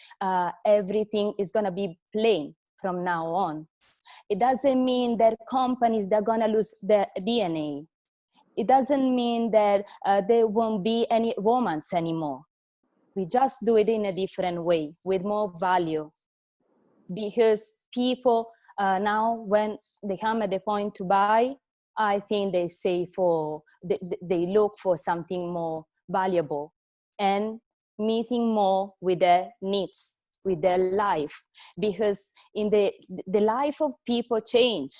everything is gonna be plain from now on. It doesn't mean that companies, they're gonna lose their DNA. It doesn't mean that there won't be any romance anymore. We just do it in a different way with more value, because people now, when they come at the point to buy, I think they say they look for something more valuable and meeting more with their needs, with their life, because in the life of people change.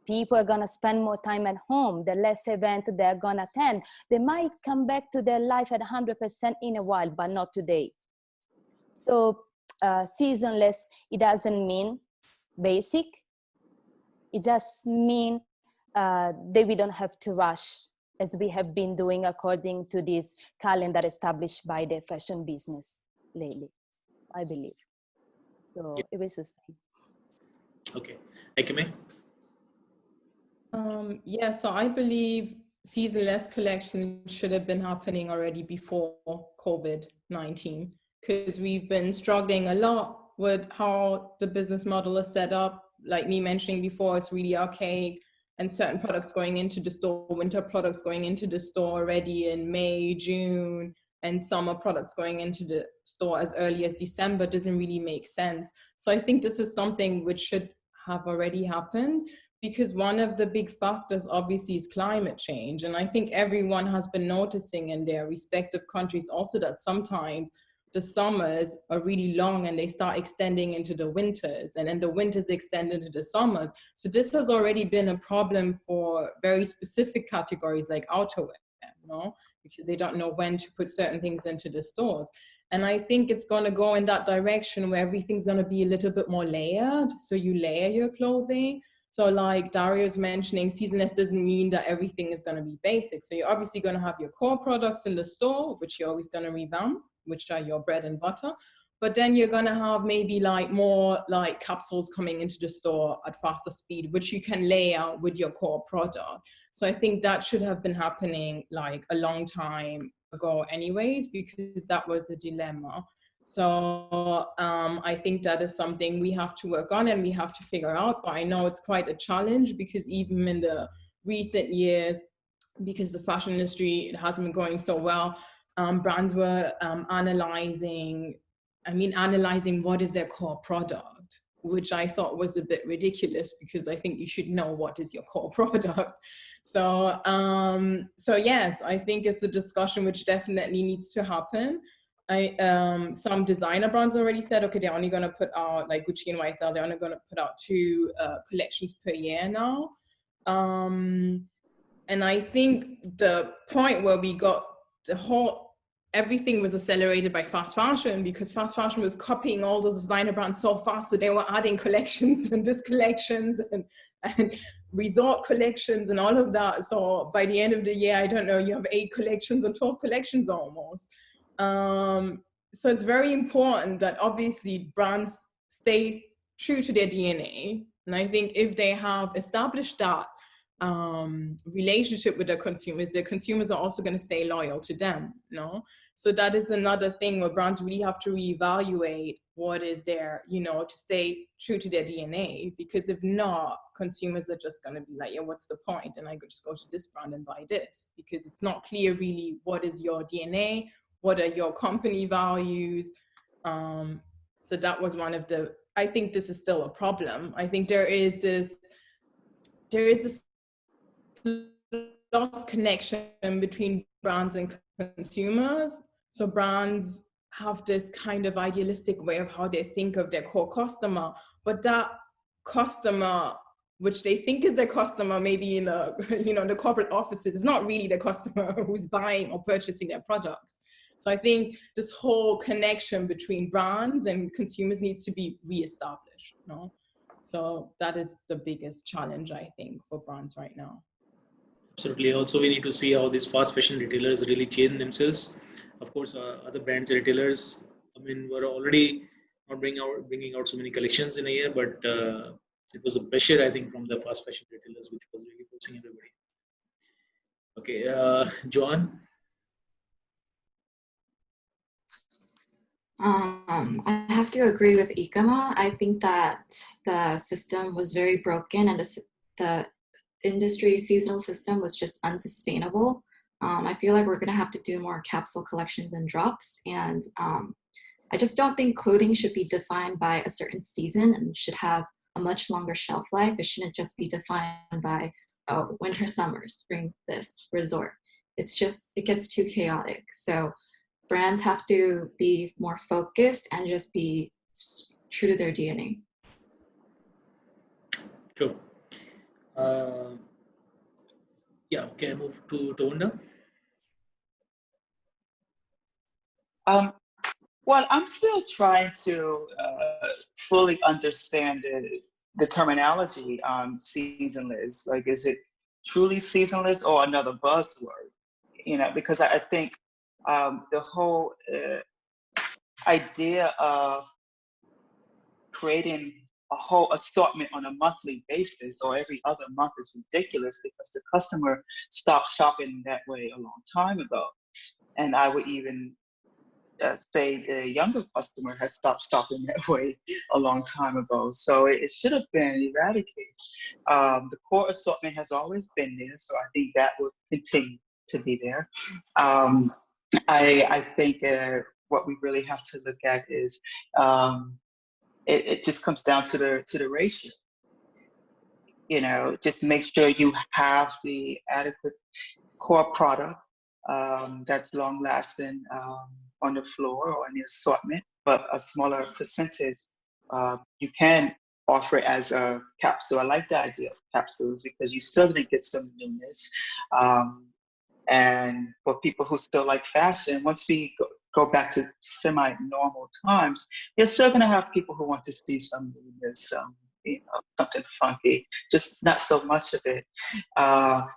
People are gonna spend more time at home, the less event they're gonna attend. They might come back to their life at 100% in a while, but not today. So seasonless, it doesn't mean basic. It just means that we don't have to rush, as we have been doing according to this calendar established by the fashion business lately, I believe. So it will sustain. Okay, Ikeme. Yeah, so I believe seasonless collection should have been happening already before COVID-19, because we've been struggling a lot with how the business model is set up. Like me mentioning before, it's really archaic, and certain products going into the store, winter products going into the store already in May, June, and summer products going into the store as early as December doesn't really make sense. So I think this is something which should have already happened, because one of the big factors obviously is climate change. And I think everyone has been noticing in their respective countries also that sometimes the summers are really long and they start extending into the winters, and then the winters extend into the summers. So this has already been a problem for very specific categories like outerwear, because they don't know when to put certain things into the stores. And I think it's going to go in that direction where everything's going to be a little bit more layered. So you layer your clothing. So like Daria's mentioning, seasonless doesn't mean that everything is going to be basic. So you're obviously going to have your core products in the store, which you're always going to revamp, which are your bread and butter. But then you're going to have maybe like more like capsules coming into the store at faster speed, which you can layer with your core product. So I think that should have been happening like a long time ago anyways, because that was a dilemma. So I think that is something we have to work on and we have to figure out. But I know it's quite a challenge, because even in the recent years, because the fashion industry, it hasn't been going so well, brands were analyzing what is their core product. which I thought was a bit ridiculous, because I think you should know what is your core product. So, so yes, I think it's a discussion which definitely needs to happen. Some designer brands already said, okay, they're only going to put out, like Gucci and YSL, they're only going to put out 2 collections per year now. And I think the point where we got everything was accelerated by fast fashion, because fast fashion was copying all those designer brands so fast, so they were adding collections and collections and resort collections and all of that. So by the end of the year, I don't know, you have 8 collections and 12 collections almost. So it's very important that obviously brands stay true to their DNA. And I think if they have established that relationship with their consumers are also going to stay loyal to them, no? So that is another thing where brands really have to reevaluate what is their, you know, to stay true to their DNA, because if not, consumers are just going to be like, yeah, what's the point? And I could just go to this brand and buy this, because it's not clear really what is your DNA, what are your company values. So that was one of the, I think this is still a problem. I think there is this lost connection between brands and consumers. So brands have this kind of idealistic way of how they think of their core customer, but that customer, which they think is their customer, maybe in a, you know, the corporate offices, is not really the customer who's buying or purchasing their products. So I think this whole connection between brands and consumers needs to be reestablished, you know? So that is the biggest challenge, I think, for brands right now. Absolutely. Also, we need to see how these fast fashion retailers really change themselves. Of course, other brands and retailers, I mean, were already not bringing out so many collections in a year, but it was a pressure, I think, from the fast fashion retailers, which was really forcing everybody. Okay, Joann. I have to agree with Ikeme. I think that the system was very broken, and the industry seasonal system was just unsustainable. I feel like we're going to have to do more capsule collections and drops, and I just don't think clothing should be defined by a certain season and should have a much longer shelf life. It shouldn't just be defined by winter, summer, spring, this, resort. It's just, it gets too chaotic. So brands have to be more focused and just be true to their DNA. True. Yeah, okay, I move to Townonda. Well, I'm still trying to fully understand the terminology seasonless. Like, is it truly seasonless or another buzzword? You know, because I think the whole idea of creating a whole assortment on a monthly basis or every other month is ridiculous, because the customer stopped shopping that way a long time ago. And I would even say the younger customer has stopped shopping that way a long time ago. So it should have been eradicated. The core assortment has always been there, so I think that will continue to be there. I think what we really have to look at is it just comes down to the ratio. You know, just make sure you have the adequate core product that's long lasting on the floor or in the assortment, but a smaller percentage you can offer it as a capsule. I like the idea of capsules because you still gonna get some newness. And for people who still like fashion, once we go back to semi-normal times, you're still gonna have people who want to see some newness, you know, something funky, just not so much of it.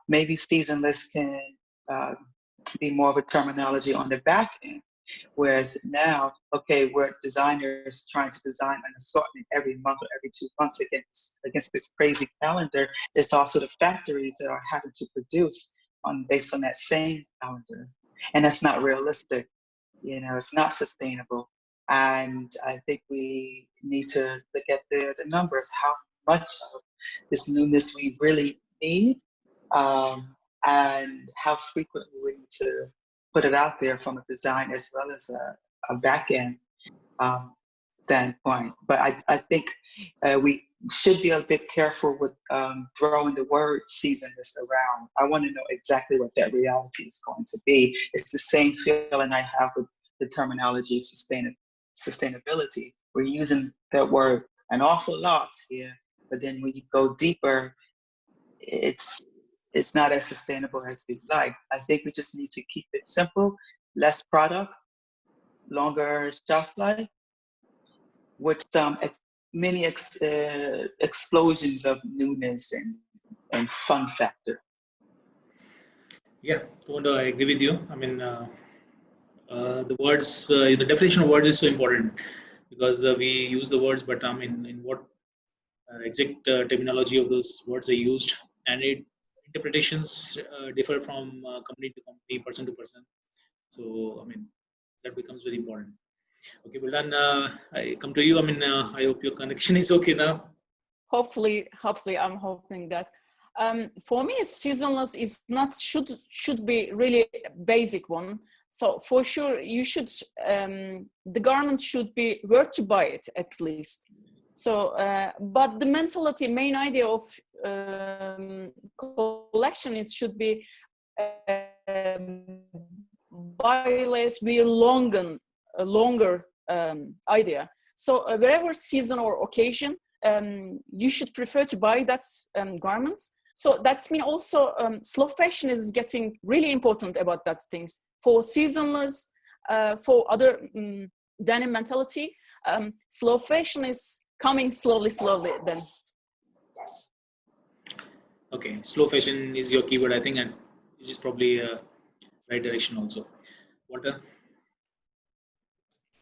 Maybe seasonless can be more of a terminology on the back end. Whereas now, okay, we're designers trying to design an assortment every month or every 2 months against this crazy calendar. It's also the factories that are having to produce based on that same calendar. And that's not realistic. You know, it's not sustainable. And I think we need to look at the numbers, how much of this newness we really need, and how frequently we need to put it out there from a design as well as a back end. standpoint. But I think we should be a bit careful with throwing the word seasonless around. I want to know exactly what that reality is going to be. It's the same feeling I have with the terminology sustainability. We're using that word an awful lot here, but then when you go deeper, it's not as sustainable as we'd like. I think we just need to keep it simple, less product, longer shelf life, with some many explosions of newness and fun factor. Yeah, Townonda, I agree with you. I mean, the words, the definition of words is so important because we use the words, but I mean, in what exact terminology of those words are used, and interpretations differ from company to company, person to person. So, I mean, that becomes very important. Okay, Vildan, I come to you. I mean, I hope your connection is okay now. Hopefully, I'm hoping that. For me, seasonless is not should be really a basic one. So for sure, you should the garment should be worth to buy it at least. So, but the mentality, main idea of collection is should be buy less, wear longer idea. So wherever season or occasion, you should prefer to buy that garments. So that's mean also slow fashion is getting really important about that things. For seasonless, for other denim mentality, slow fashion is coming slowly then. Okay, slow fashion is your keyword, I think, and it is probably right direction also. Walter?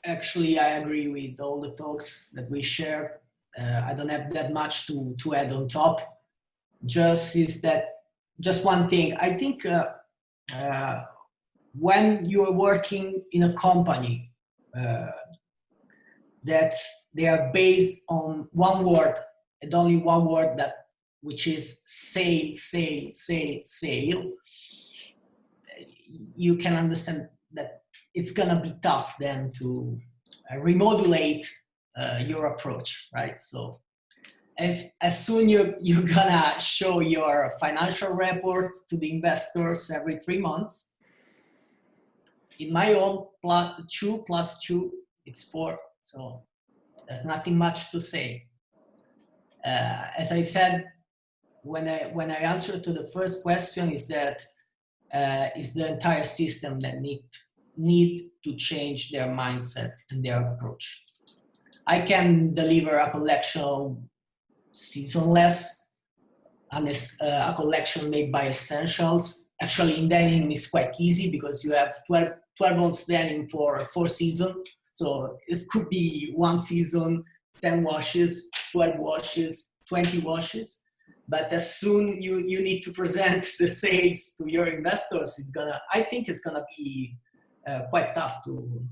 Actually, I agree with all the thoughts that we share. I don't have that much to add on top. Just one thing. I think when you're working in a company that they are based on one word and only one word, which is sale, you can understand that it's gonna be tough then to remodulate your approach, right? So as soon you're gonna show your financial report to the investors every 3 months, in my own 2 + 2, it's 4. So there's nothing much to say. As I said, when I answered to the first question, is that is the entire system that need to change their mindset and their approach. I can deliver a collection seasonless, a collection made by essentials. Actually, in denim it's quite easy because you have 12 ounce denim for 4 seasons. So it could be 1 season, 10 washes, 12 washes, 20 washes. But as soon you need to present the sales to your investors, I think it's gonna be quite tough to.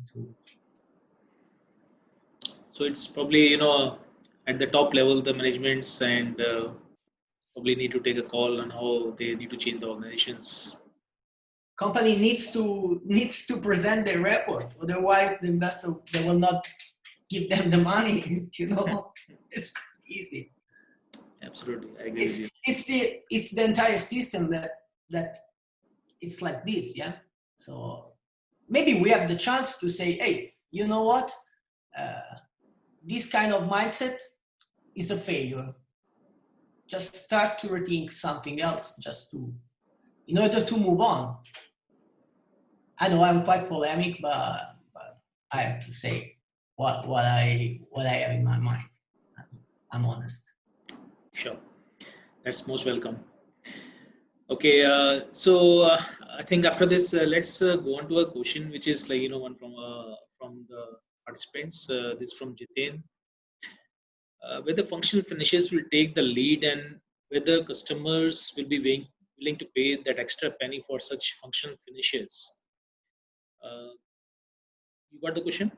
So it's probably, you know, at the top level, the managements and probably need to take a call on how they need to change the organizations. Company needs to present their report, otherwise the investor, they will not give them the money. You know, it's easy. Absolutely, I agree with you. It's the entire system that it's like this, yeah. So maybe we have the chance to say, hey, you know what? This kind of mindset is a failure. Just start to rethink something else, in order to move on. I know I'm quite polemic, but I have to say what I have in my mind. I'm honest. Sure, that's most welcome. Okay, so I think after this, let's go on to a question which is like, you know, one from the participants. This is from Jitin. Whether functional finishes will take the lead and whether customers will be willing to pay that extra penny for such functional finishes. You got the question?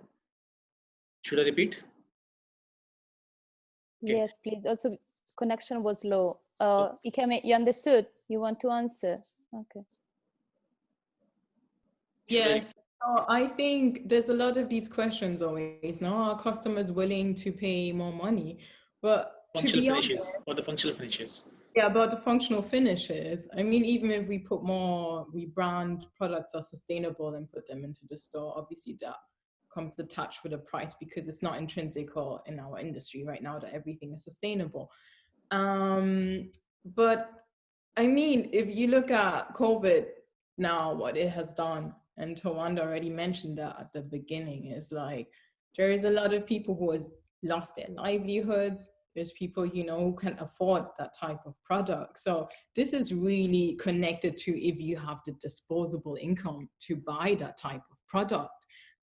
Should I repeat? Okay. Yes, please. Also, connection was low. Ikeme, you understood? You want to answer? Okay. Yes. Oh, I think there's a lot of these questions always. Now, are customers willing to pay more money? But to Functional be honest, finishes, or the functional finishes. yeah, about the functional finishes. I mean, even if we put more, we brand products are sustainable and put them into the store, obviously that comes attached with a price because it's not intrinsic or in our industry right now that everything is sustainable. But I mean, if you look at COVID now, what it has done, and Townonda already mentioned that at the beginning, is like there is a lot of people who has lost their livelihoods. There's people, you know, who can afford that type of product. So this is really connected to if you have the disposable income to buy that type of product.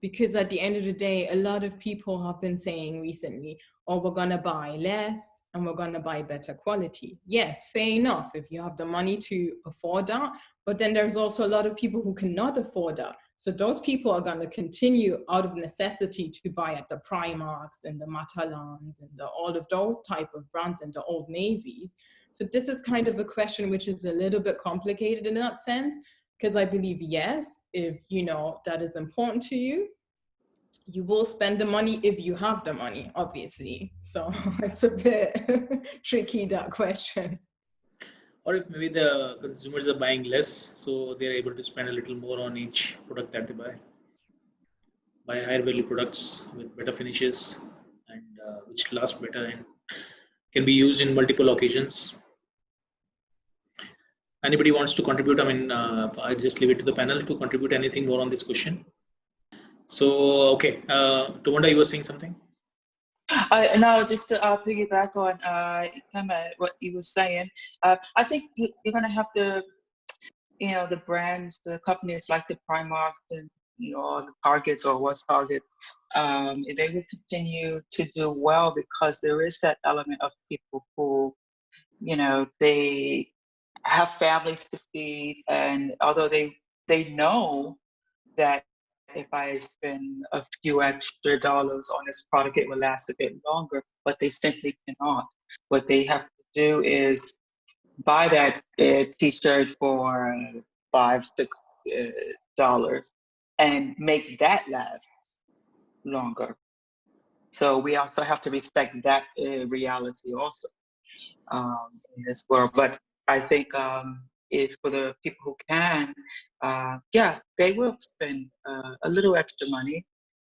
Because at the end of the day, a lot of people have been saying recently, oh, we're gonna buy less and we're gonna buy better quality. Yes, fair enough, if you have the money to afford that, but then there's also a lot of people who cannot afford that. So those people are gonna continue out of necessity to buy at the Primarks and the Matalans and all of those type of brands and the Old Navies. So this is kind of a question which is a little bit complicated in that sense, because I believe, yes, if you know that is important to you, you will spend the money if you have the money, obviously. So it's a bit tricky, that question. Or if maybe the consumers are buying less, so they're able to spend a little more on each product that they buy higher value products with better finishes and which last better and can be used in multiple occasions. Anybody wants to contribute? I mean, I just leave it to the panel to contribute anything more on this question. So, okay, Townonda, you were saying something? No, just to piggyback on what you were saying. I think you're going to have to, you know, the brands, the companies like the Primark and, you know, the Targets or what's Target, they will continue to do well because there is that element of people who, you know, they have families to feed, and although they know that if I spend a few extra dollars on this product, it will last a bit longer, but they simply cannot. What they have to do is buy that t-shirt for $5-6 and make that last longer. So we also have to respect that reality also in this world. But I think if for the people who can, yeah, they will spend a little extra money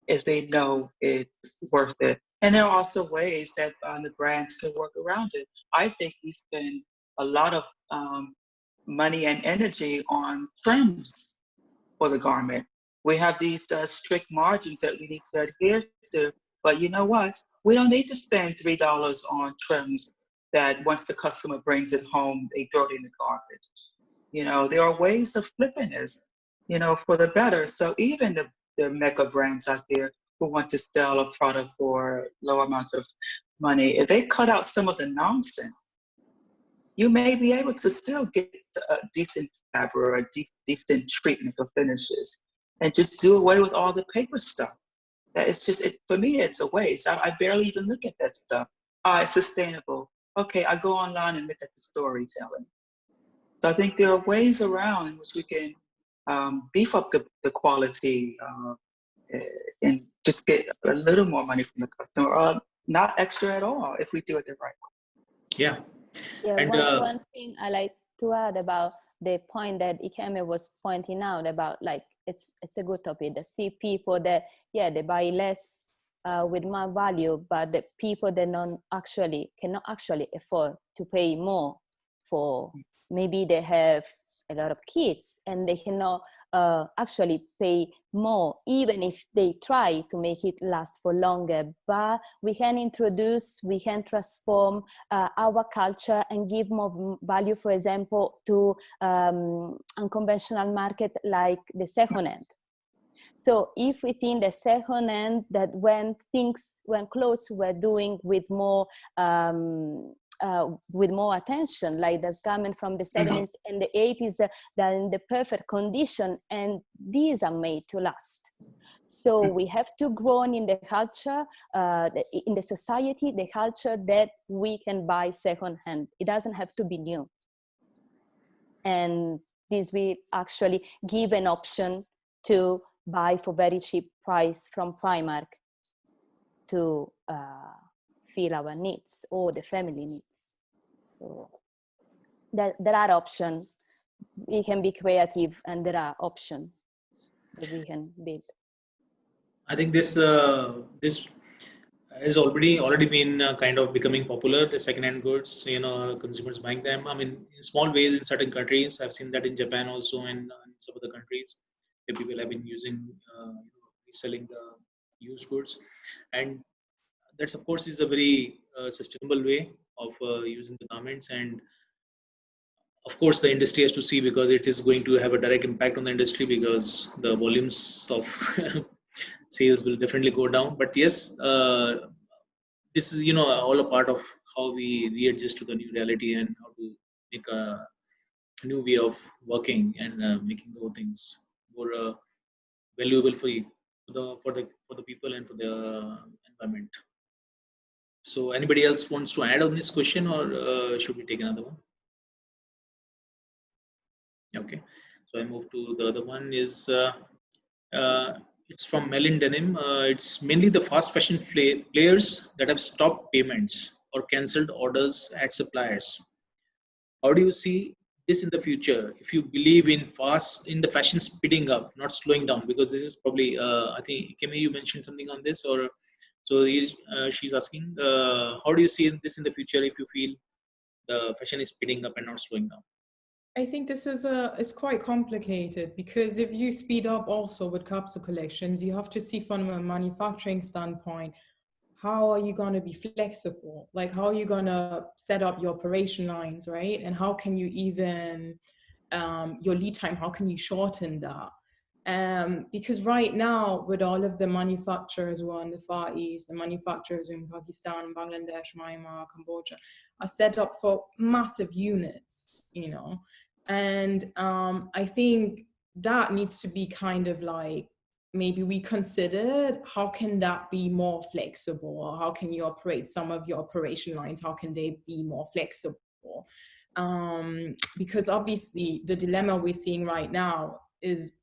if they know it's worth it. And there are also ways that the brands can work around it. I think we spend a lot of money and energy on trims for the garment. We have these strict margins that we need to adhere to. But you know what? We don't need to spend $3 on trims that once the customer brings it home, they throw it in the garbage. You know, there are ways of flipping this, you know, for the better. So even the mega brands out there who want to sell a product for low amount of money, if they cut out some of the nonsense, you may be able to still get a decent fabric or a decent treatment for finishes and just do away with all the paper stuff. That is just, for me, it's a waste. I barely even look at that stuff. It's sustainable. Okay, I go online and look at the storytelling. So I think there are ways around in which we can beef up the quality and just get a little more money from the customer, or not extra at all if we do it the right way. Yeah. Yeah, And one thing I like to add about the point that Ikeme was pointing out about, like, it's a good topic. The see people that, yeah, they buy less with more value, but the people that cannot actually afford to pay more for, maybe they have a lot of kids and they cannot actually pay more, even if they try to make it last for longer. But we can transform our culture and give more value, for example, to unconventional market like the second hand. So if we think the second hand, that when clothes were doing with more attention, like that's coming from the 70s and the 80s, that are in the perfect condition, and these are made to last. So we have to grow in the culture, in the society, the culture that we can buy secondhand. It doesn't have to be new. And this will actually give an option to buy for very cheap price from Primark to fill our needs or the family needs. So there are options. We can be creative, and there are options that we can build. I think this has already been kind of becoming popular. The second-hand goods, consumers buying them. I mean, in small ways in certain countries. I've seen that in Japan also, and in some other countries where people have been using reselling the used goods, and that of course is a very sustainable way of using the garments. And of course the industry has to see, because it is going to have a direct impact on the industry, because the volumes of sales will definitely go down. But yes, this is all a part of how we readjust to the new reality and how to make a new way of working and making the whole things more valuable for the people and for the environment. So anybody else wants to add on this question, or should we take another one? Okay, so I move to the other one. Is it's from Melin Denim. It's mainly the fast fashion players that have stopped payments or cancelled orders at suppliers. How do you see this in the future? If you believe in the fashion speeding up, not slowing down, because this is probably I think Ikeme, you mentioned something on this, or so she's asking, how do you see this in the future if you feel the fashion is speeding up and not slowing down? I think this is it's quite complicated, because if you speed up also with capsule collections, you have to see from a manufacturing standpoint, how are you going to be flexible? Like, how are you going to set up your operation lines, right? And how can you even, your lead time, how can you shorten that? Because right now, with all of the manufacturers who are in the Far East, the manufacturers in Pakistan, Bangladesh, Myanmar, Cambodia, are set up for massive units, and I think that needs to be kind of like, maybe we considered, how can that be more flexible? Or how can you operate some of your operation lines? How can they be more flexible? Because obviously the dilemma we're seeing right now is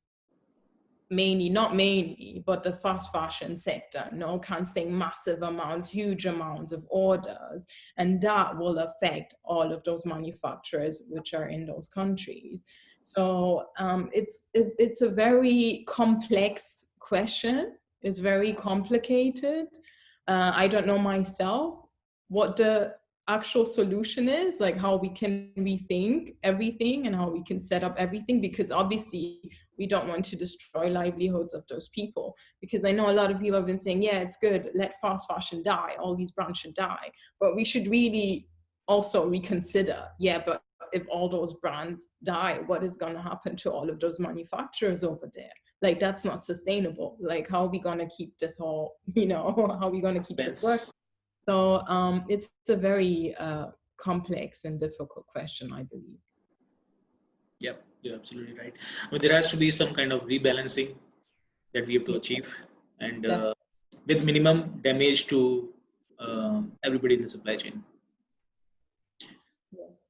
not mainly, but the fast fashion sector, cancelling massive amounts, huge amounts of orders, and that will affect all of those manufacturers which are in those countries. So it's a very complex question. It's very complicated. I don't know myself what the actual solution is, like how we can rethink everything and how we can set up everything, because obviously we don't want to destroy livelihoods of those people. Because I know a lot of people have been saying, yeah, it's good, let fast fashion die, all these brands should die, but we should really also reconsider, but if all those brands die, what is going to happen to all of those manufacturers over there? Like, that's not sustainable. Like, how are we going to keep this whole, how are we going to keep this working? So it's a very complex and difficult question, I believe. Yep, you're absolutely right. I mean, there has to be some kind of rebalancing that we have to achieve, and with minimum damage to everybody in the supply chain. Yes.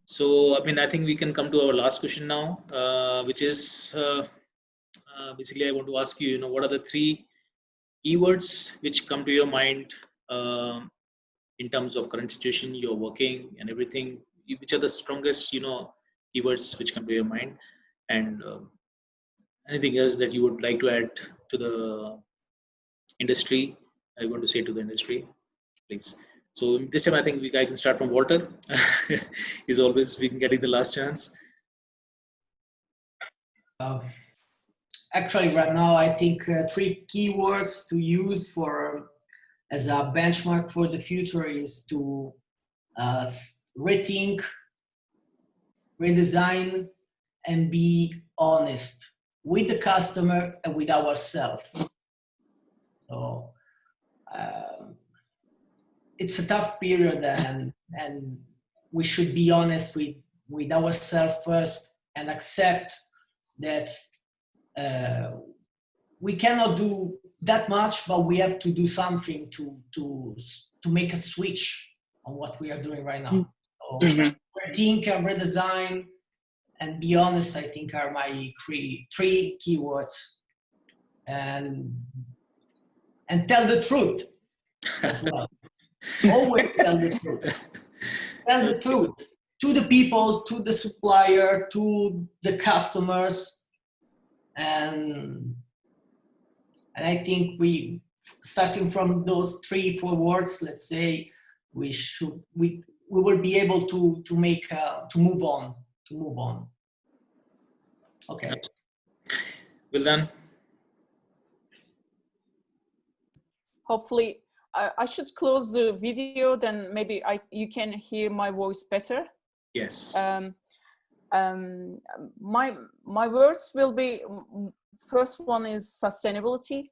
So, I mean, I think we can come to our last question now, which is basically I want to ask you, what are the 3 keywords which come to your mind in terms of current situation, you're working and everything, which are the strongest, keywords which come to your mind, and anything else that you would like to add to the industry, I want to say to the industry, please. So this time I think I can start from Walter. He's always been getting the last chance. Actually, right now, I think 3 keywords to use as a benchmark for the future is to rethink, redesign, and be honest with the customer and with ourselves. So it's a tough period, and we should be honest with ourselves first and accept that we cannot do that much, but we have to do something to make a switch on what we are doing right now. So rethink and redesign and be honest, I think, are my three keywords and tell the truth as well. Always tell the truth. Tell the truth to the people, to the supplier, to the customers, and I think we, starting from those 3-4 words, let's say, we will be able to move on. Okay. Vildan. Hopefully, I should close the video, then maybe you can hear my voice better. Yes. My words will be, first one is sustainability,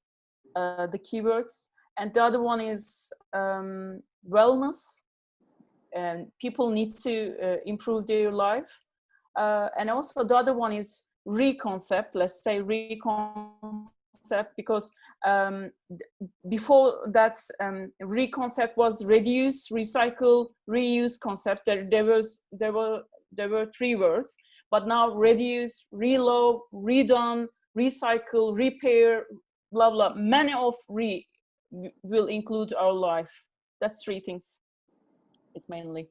the keywords, and the other one is wellness, and people need to improve their life, and also the other one is reconcept. Let's say reconcept, because before that, reconcept was reduce, recycle, reuse concept. There were 3 words, but now reduce, reload, redone, recycle, repair, blah blah. Many of will include our life. That's 3 things. It's mainly.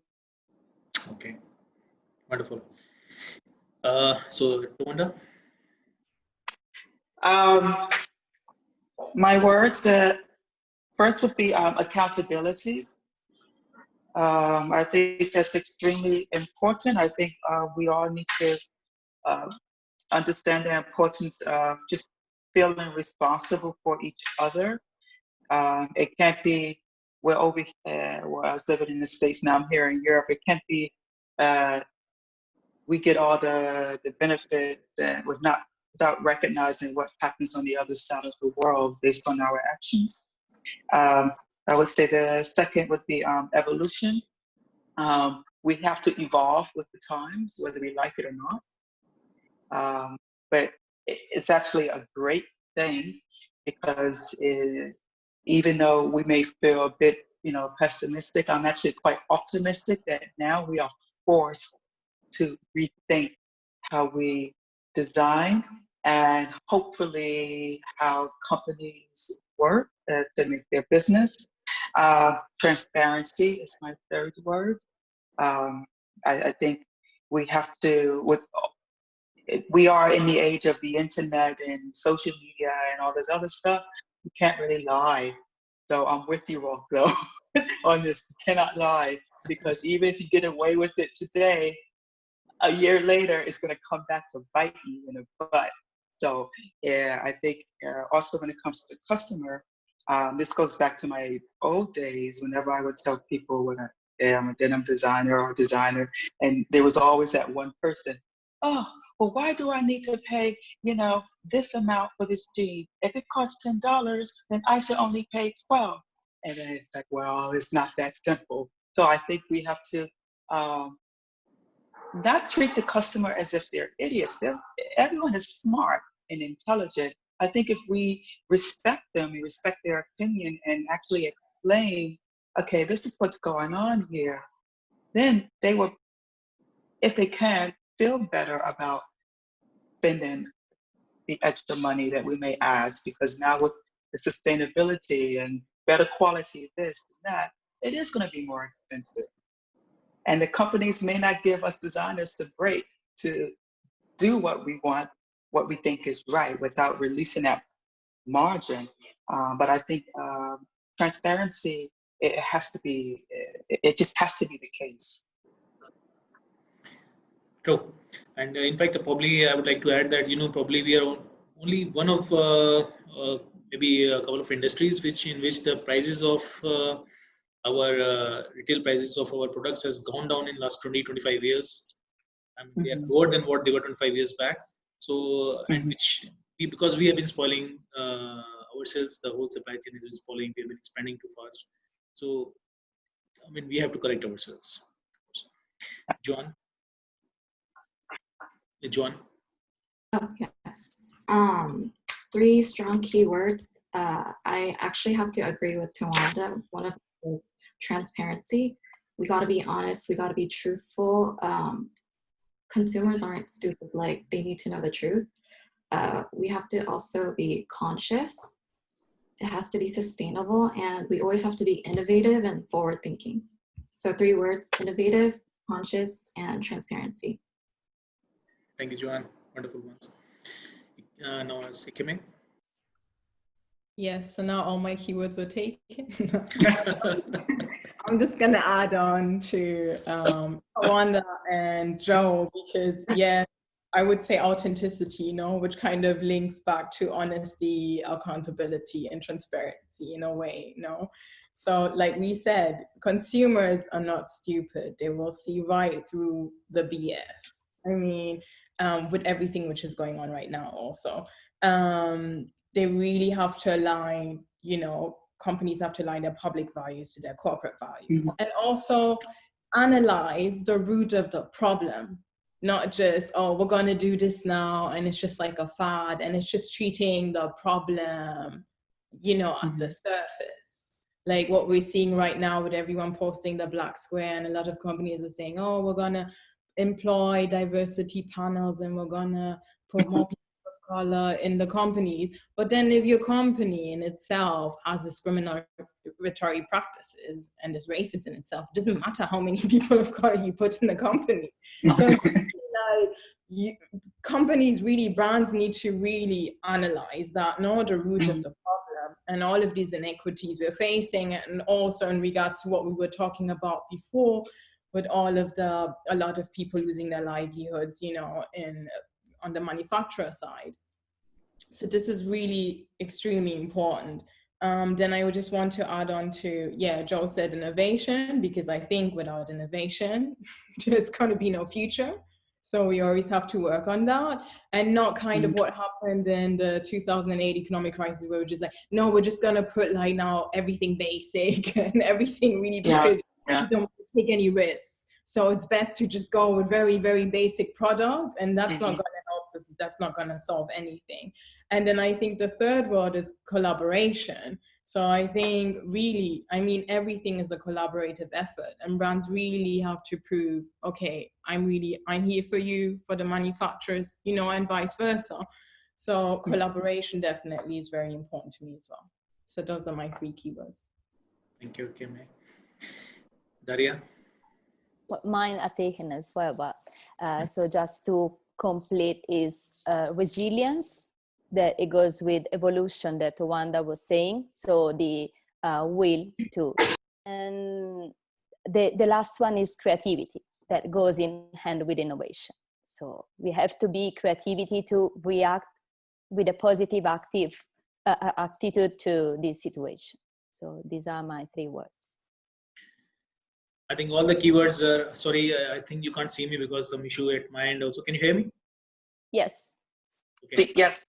Okay, wonderful. So Townonda. My words, first would be accountability. I think that's extremely important. I think we all need to understand the importance of just feeling responsible for each other. It can't be, we're over well, I was living in the States, now I'm here in Europe. It can't be, we get all the benefits without recognizing what happens on the other side of the world based on our actions. I would say the second would be evolution. We have to evolve with the times, whether we like it or not. But it's actually a great thing, because even though we may feel a bit, pessimistic, I'm actually quite optimistic that now we are forced to rethink how we design and hopefully how companies work to make their business. Transparency is my third word. I think we have to, we are in the age of the internet and social media and all this other stuff. You can't really lie. So I'm with you, Rocco, on this. You cannot lie, because even if you get away with it today, a year later, it's going to come back to bite you in the butt. So yeah, I think also when it comes to the customer, this goes back to my old days, whenever I would tell people I'm a denim designer or designer, and there was always that one person, oh, well, why do I need to pay, this amount for this jean? If it costs $10, then I should only pay $12. And then it's like, well, it's not that simple. So I think we have to not treat the customer as if they're idiots. Everyone is smart and intelligent. I think if we respect them, we respect their opinion and actually explain, okay, this is what's going on here, then they will, if they can, feel better about spending the extra money that we may ask, because now with the sustainability and better quality of this and that, it is going to be more expensive. And the companies may not give us designers the break to do what we want, what we think is right, without releasing that margin. But I think transparency, it just has to be the case. True. And in fact, probably I would like to add that, probably we are only one of maybe a couple of industries in which the prices of our retail prices of our products has gone down in last 20-25 years. I mean, they are lower than what they were 25 years back. So, and because we have been spoiling ourselves, the whole supply chain has been spoiling, we have been expanding too fast. So, I mean, we have to correct ourselves. Joann? Joann? Oh, yes. 3 strong keywords. I actually have to agree with Townonda. One of them is transparency. We got to be honest. We got to be truthful. Consumers aren't stupid. Like, they need to know the truth. we have to also be conscious. It has to be sustainable, and we always have to be innovative and forward thinking. So 3 words: innovative, conscious, and transparency. Thank you, Joann. Wonderful ones. Now it's Ikeme. Yes, so now all my keywords were taken. I'm just gonna add on to Townonda and Joe, because yeah, I would say authenticity, you know, which kind of links back to honesty, accountability, and transparency in a way, you know. So like we said, consumers are not stupid. They will see right through the BS. I mean, with everything which is going on right now also. They really have to align, you know, companies have to align their public values to their corporate values, and also analyze the root of the problem, not just, oh, we're going to do this now, and it's just like a fad, and it's just treating the problem, you know, at the surface. Like what we're seeing right now with everyone posting the black square, and a lot of companies are saying, oh, we're going to employ diversity panels, and we're going to put more people of color in the companies. But then if your company in itself has discriminatory practices and is racist in itself, it doesn't matter how many people of color you put in the company. So like, companies really, brands need to really analyze that, know the root of the problem and all of these inequities we're facing, and also in regards to what we were talking about before, with all of a lot of people losing their livelihoods, you know, on the manufacturer side. So this is really extremely important. Then I would just want to add on to, yeah, Joe said innovation, because I think without innovation, there's going to be no future. So we always have to work on that, and not kind of what happened in the 2008 economic crisis, where we're just like, no, we're just going to put like now everything basic and everything really, because we don't want to take any risks. So it's best to just go with very, very basic product, and that's not going to help us. That's not going to solve anything. And then I think the third word is collaboration. So I think really, I mean, everything is a collaborative effort, and brands really have to prove, okay, I'm here for you, for the manufacturers, you know, and vice versa. So collaboration definitely is very important to me as well. So those are my 3 keywords. Thank you, Ikeme. Daria? Mine are taken as well, but so just to complete is resilience, that it goes with evolution that Townonda was saying, so the will to. And the last one is creativity, that goes in hand with innovation. So we have to be creativity to react with a positive attitude to this situation. So these are my 3 words. I think all the keywords are, sorry, I think you can't see me because some issue at my end also. Can you hear me? Yes. Okay. Yes.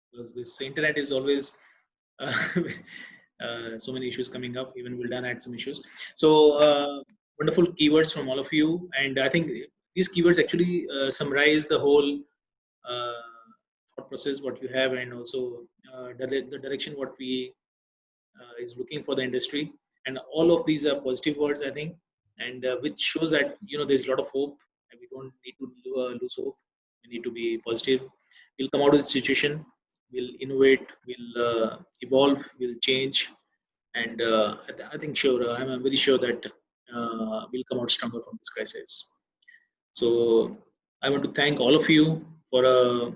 Because this internet is always so many issues coming up. Even Vildan had some issues. So wonderful keywords from all of you. And I think these keywords actually summarize the whole thought process, what you have, and also the direction what we is looking for the industry. And all of these are positive words, I think, and which shows that, you know, there's a lot of hope, and we don't need to lose hope. We need to be positive. We'll come out of the situation. We'll innovate. We'll evolve. We'll change. And I think I'm very sure that we'll come out stronger from this crisis. So I want to thank all of you for a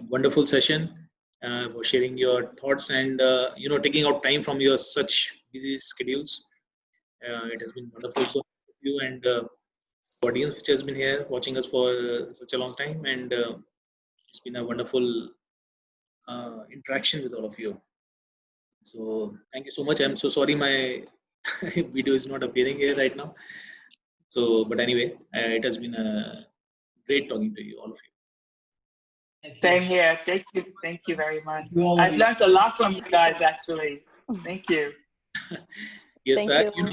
wonderful session, for sharing your thoughts, and you know, taking out time from your such busy schedules. It has been wonderful. So you and audience which has been here watching us for such a long time, and it's been a wonderful interaction with all of you. So thank you so much. I'm so sorry my video is not appearing here right now. So, but anyway, it has been a great talking to you, all of you. Same here. Thank you very much. I've learned a lot from you guys, actually. Thank you. Yes, Thank you know,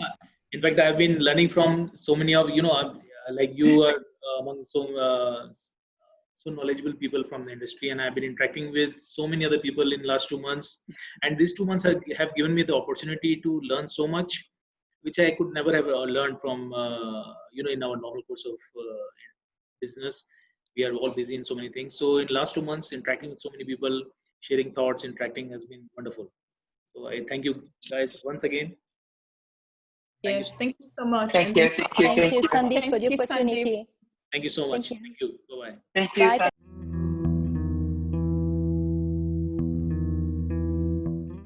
in fact, I've been learning from so many of, you know, like you are among so knowledgeable people from the industry, and I've been interacting with so many other people in the last 2 months, and these 2 months have given me the opportunity to learn so much, which I could never have learned from, you know, in our normal course of business. we are all busy in so many things. So in last 2 months, interacting with so many people, sharing thoughts, interacting has been wonderful. So I thank you guys once again. Yes, thank you so much. Thank you. Thank you, Sandeep, for Thank the you, Sandeep. opportunity. Thank you so much. Thank you. Thank you. Bye-bye. Thank you. Bye.